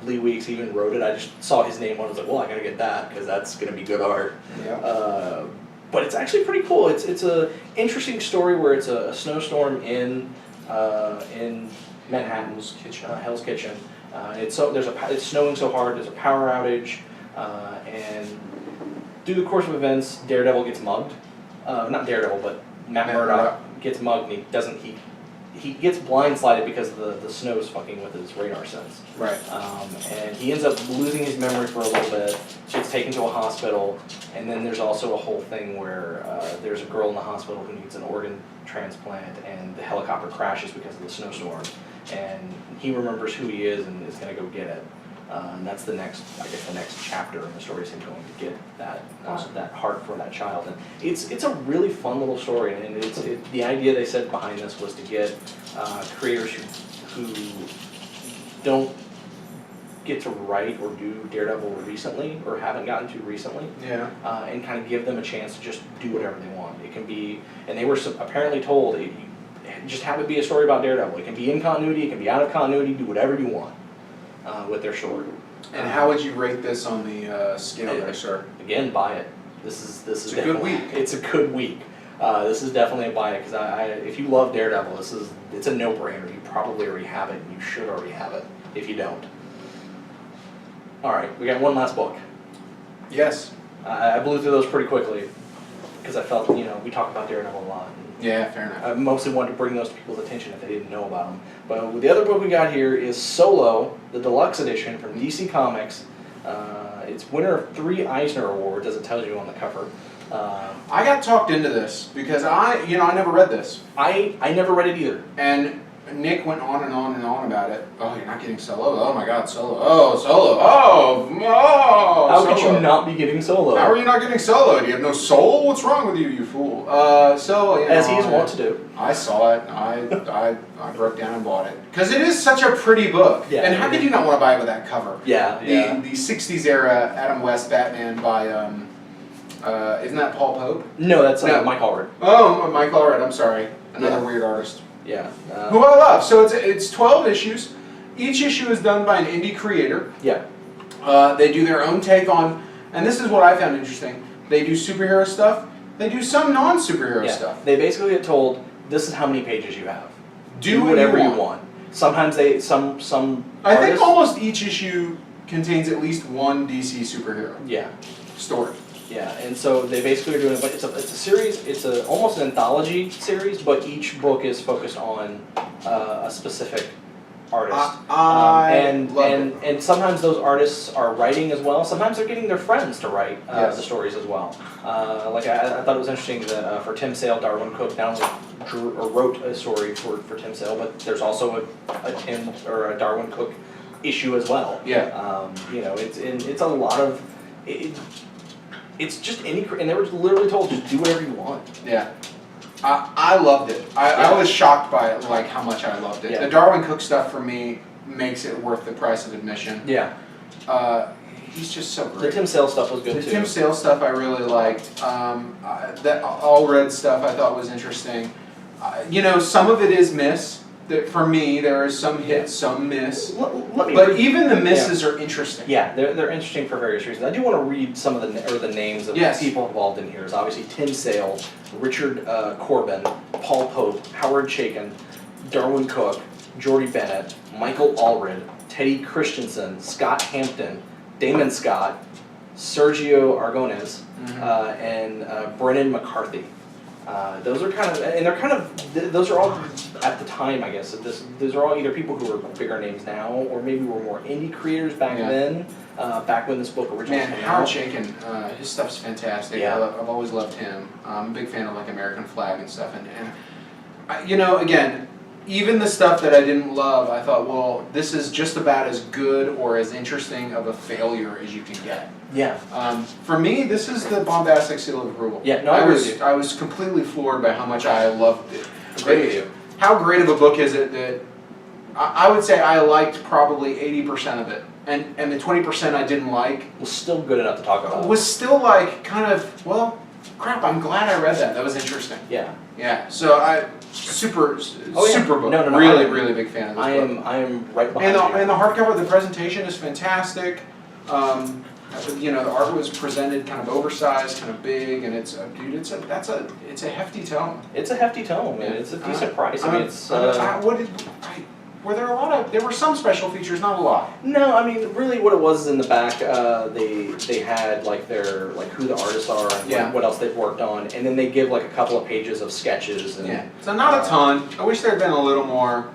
Lee Weeks even wrote it. I just saw his name on it. I was like, well, I gotta get that because that's gonna be good art. Yeah. But it's actually pretty cool. It's a interesting story where it's a snowstorm in Manhattan's Hell's Kitchen. It's snowing so hard. There's a power outage, and through the course of events, Daredevil gets mugged. Not Daredevil, but Matt Murdock gets mugged, and he gets blindsided because the snow is fucking with his radar sense. Right. And he ends up losing his memory for a little bit. She gets taken to a hospital, and then there's also a whole thing where there's a girl in the hospital who needs an organ transplant, and the helicopter crashes because of the snowstorm. And he remembers who he is and is going to go get it. And that's the next chapter in the story is him going to get that that heart for that child. And it's a really fun little story. And the idea they said behind this was to get creators who don't get to write or do Daredevil recently or haven't gotten to recently, and kind of give them a chance to just do whatever they want. It can be, and they were apparently told, just have it be a story about Daredevil. It can be in continuity, it can be out of continuity, do whatever you want with their story. And how would you rate this on the scale there, sir? Again, buy it. This is a good week. It's a good week. This is definitely a buy it because if you love Daredevil, it's a no-brainer. You probably already have it, and you should already have it if you don't. All right, we got one last book. Yes. I blew through those pretty quickly because I felt, we talk about Daredevil a lot. Yeah, fair enough. I mostly wanted to bring those to people's attention if they didn't know about them. But the other book we got here is Solo, the deluxe edition from DC Comics. It's winner of 3 Eisner Awards, as it tells you on the cover. I got talked into this because I never read this. I never read it either. And Nick went on and on and on about it. Oh, you're not getting Solo? Oh my God, Solo. Oh, Solo. Oh, How Solo. could you not be getting Solo? How are you not getting Solo? Do you have no soul? What's wrong with you, you fool? As he is wont to do. I saw it. I broke down and bought it because it is such a pretty book. Yeah, and how could you not want to buy it with that cover? Yeah. The 60s era Adam West Batman by isn't that Paul Pope? No, that's Mike Allred. Oh, Mike Allred. I'm sorry. Another weird artist. Yeah. Who I love. So it's 12 issues. Each issue is done by an indie creator. Yeah. They do their own take on, and this is what I found interesting. They do superhero stuff. They do some non-superhero stuff. They basically get told, this is how many pages you have. Do whatever you want. Sometimes some I think artists, almost each issue contains at least one DC superhero. Yeah. Story. Yeah, and so they basically are doing it, but it's a series. It's almost an anthology series, but each book is focused on a specific artist. And sometimes those artists are writing as well. Sometimes they're getting their friends to write the stories as well. I thought it was interesting that for Tim Sale, Darwin Cook not only wrote a story for Tim Sale, but there's also a Tim or a Darwin Cook issue as well. Yeah. It's a lot of. It's just and they were literally told, just do whatever you want. Yeah. I loved it. I was shocked by it, like how much I loved it. Yeah. The Darwin Cook stuff for me makes it worth the price of admission. Yeah. He's just so great. The Tim Sale stuff was good too. The Tim Sale stuff I really liked. That All Red stuff I thought was interesting. Some of it is miss. for me, there is some hit, some miss. Let me But even the misses are interesting. Yeah, they're interesting for various reasons. I do want to read some of the names of people involved in here. There's obviously Tim Sale, Richard Corbin, Paul Pope, Howard Chaykin, Darwin Cook, Jordy Bennett, Michael Allred, Teddy Christensen, Scott Hampton, Damon Scott, Sergio Aragonés, and Brennan McCarthy. Those are all at the time, I guess. Those are all either people who are bigger names now, or maybe were more indie creators back then. Back when this book originally came out. Howard Chaykin, his stuff's fantastic. Yeah. I've always loved him. I'm a big fan of like American Flag and stuff. And you know, again, even the stuff that I didn't love, I thought, well, this is just about as good or as interesting of a failure as you can get. Yeah. For me, this is the bombastic seal of approval. Yeah, no, I was completely floored by how much I loved it. Agree with you. How great of a book is it that I would say I liked probably 80% of it, and the 20% I didn't like Was still good enough to talk about. was still like kind of, well, crap. I'm glad I read that. That was interesting. Yeah. Yeah. So super book. No, Really big fan of this book. I am right behind you. And the hardcover, the presentation is fantastic. You know, the art was presented kind of oversized, kind of big, and it's a hefty tome. It's a hefty tome, man. It's a decent price. There were some special features, not a lot. No, I mean, really, what it was is in the back. They had like their who the artists are and what else they've worked on, and then they give like a couple of pages of sketches. And, so not a ton. I wish there had been a little more.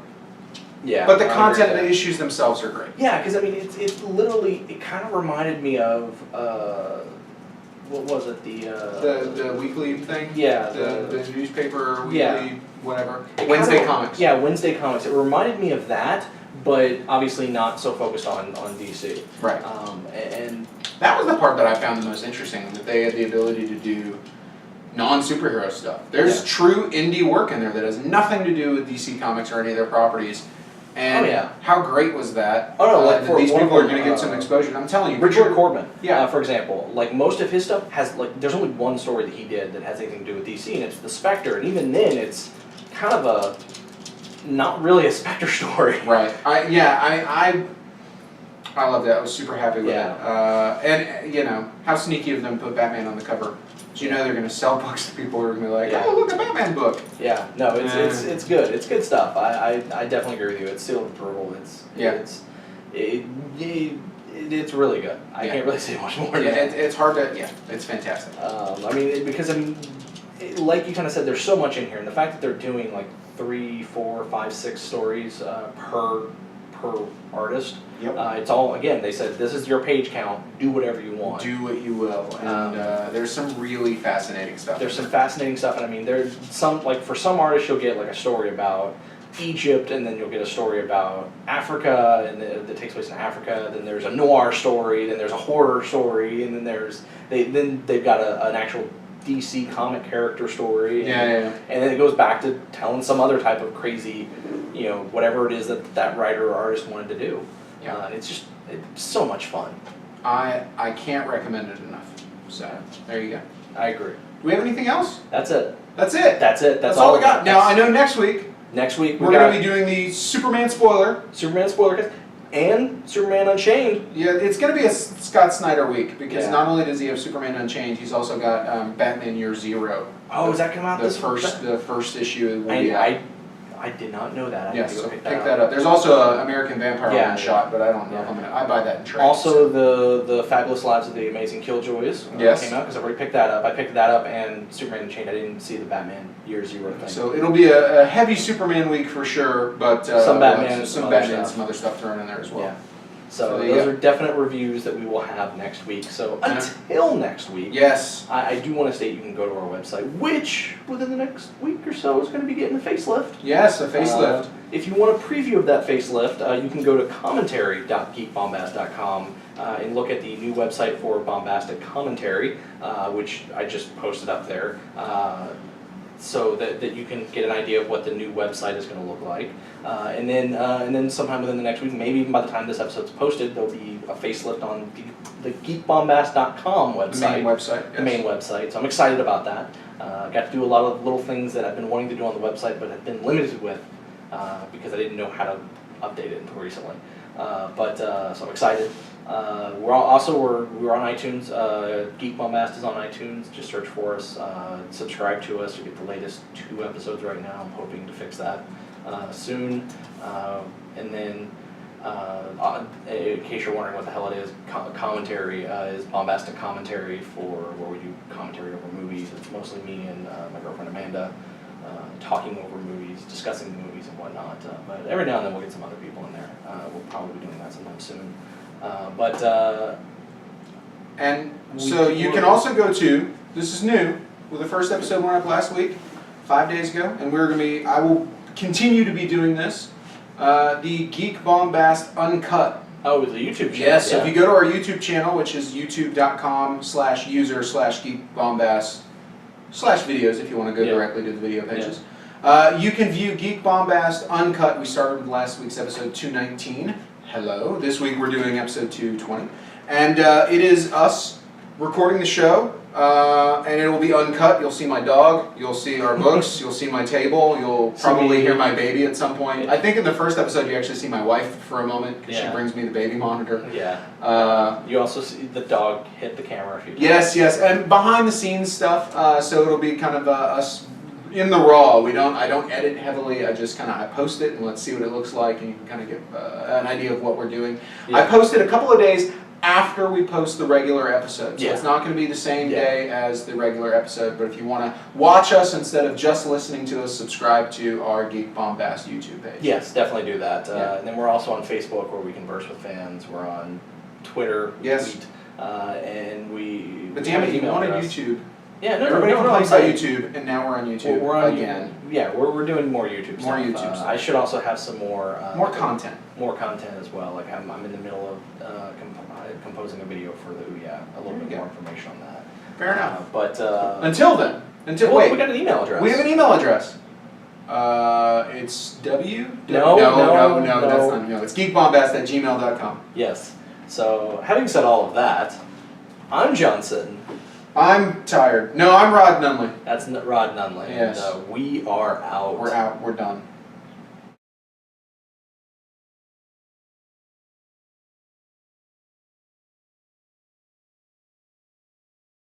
Yeah, but the content and the issues themselves are great. Yeah, because I mean, it's literally, it kind of reminded me of what was it, the weekly thing? Yeah, the newspaper weekly whatever. Wednesday Comics. Yeah, Wednesday Comics. It reminded me of that, but obviously not so focused on DC. Right. And that was the part that I found the most interesting, that they had the ability to do non-superhero stuff. There's true indie work in there that has nothing to do with DC Comics or any of their properties. And how great was that? Oh no, like these people are going to get some exposure. I'm telling you, Richard Corbin, for example, like most of his stuff has there's only one story that he did that has anything to do with DC, and it's the Spectre, and even then it's kind of not really a Spectre story. Right. I love that. I was super happy with it. And you know, how sneaky of them to put Batman on the cover. You know they're going to sell books to people who are going to be like, oh, look, a Batman book. Yeah, no, it's good. It's good stuff. I definitely agree with you. It's seal of approval. It's really good. I can't really say much more. It's hard to, it's fantastic. Because like you kind of said, there's so much in here, and the fact that they're doing like 3, 4, 5, 6 stories per artist. Yep. It's all, again, they said, this is your page count, do whatever you want. Do what you will. And there's some really fascinating stuff. There's some fascinating stuff, and I mean, there's some, like, for some artists, you'll get like a story about Egypt, and then you'll get a story about Africa, and that takes place in Africa. Then there's a noir story, then there's a horror story, and then they've got an actual DC comic character story. And then it goes back to telling some other type of crazy, whatever it is that writer or artist wanted to do. It's so much fun. I can't recommend it enough. So there you go. I agree. Do we have anything else? That's it. That's it. That's all we got. Now I know next week we're going to be doing the Superman spoiler. And Superman Unchained. Yeah, it's going to be a Scott Snyder week, because not only does he have Superman Unchained, he's also got Batman Year Zero. Oh, is that coming out this week? The first issue will be out. I did not know that. So pick that up. There's also an American Vampire One shot, but I don't know if I buy that in trade. Also, the Fabulous Lives of the Amazing Killjoys came out, because I've already picked that up. I picked that up, and Superman Unchained. I didn't see the Batman Year Zero thing. So it'll be a heavy Superman week for sure, but some Batman, some other stuff thrown in there as well. Yeah. So those are definite reviews that we will have next week. So until next week, I do want to state you can go to our website, which within the next week or so is going to be getting a facelift. Yes, a facelift. If you want a preview of that facelift, you can go to commentary.geekbombast.com and look at the new website for Bombastic Commentary, which I just posted up there. So that you can get an idea of what the new website is going to look like. And then sometime within the next week, maybe even by the time this episode's posted, there'll be a facelift on the geekbombast.com website. The main website. So I'm excited about that. Got to do a lot of little things that I've been wanting to do on the website, but have been limited with because I didn't know how to update it until recently. So I'm excited. We're on iTunes. Geek Bombast is on iTunes. Just search for us. Subscribe to us. You get the latest 2 episodes right now. I'm hoping to fix that soon. And then, in case you're wondering what the hell it is, commentary is bombastic commentary where we do commentary over movies. It's mostly me and my girlfriend Amanda talking over movies, discussing the movies and whatnot. But every now and then we'll get some other people in there. We'll probably be doing that sometime soon. So you can also go to, this is new, well, the first episode went up last week, 5 days ago, and I will continue to be doing this, the Geek Bombast Uncut. Oh, with the YouTube channel. Yes, so if you go to our YouTube channel, which is youtube.com/user/geekbombast/videos if you want to go directly to the video pages. You can view Geek Bombast Uncut. We started with last week's episode 219. Hello. This week we're doing episode 220. And it is us recording the show, and it will be uncut. You'll see my dog, you'll see our books, you'll see my table, you'll probably hear my baby at some point. I think in the first episode you actually see my wife for a moment, because she brings me the baby monitor. Yeah. You also see the dog hit the camera a few times. Yes, and behind the scenes stuff, so it'll be kind of us in the raw. I don't edit heavily, I just kind of post it and let's see what it looks like, and you can kind of get an idea of what we're doing. I posted a couple of days after we post the regular episode. So it's not going to be the same day as the regular episode, but if you want to watch us instead of just listening to us, subscribe to our Geek Bombast YouTube page. Yes, definitely do that. And then we're also on Facebook where we converse with fans. We're on Twitter, tweet, and we... But damn it, you wanted YouTube. Yeah, no, everybody complains about YouTube, and now we're on YouTube we're on again. We're doing more YouTube stuff. More YouTube stuff. I should also have some more... more content. More content as well. Like I'm in the middle of composing a video for the Ouya. A little bit more information on that. Fair enough. Until then, wait, we got an email address. We have an email address. It's W? No, that's not, it's geekbombast@gmail.com. Yes. So, having said all of that, I'm Johnson. I'm tired. No, I'm Rod Nunley. That's Rod Nunley. Yes. And we are out. We're out. We're done.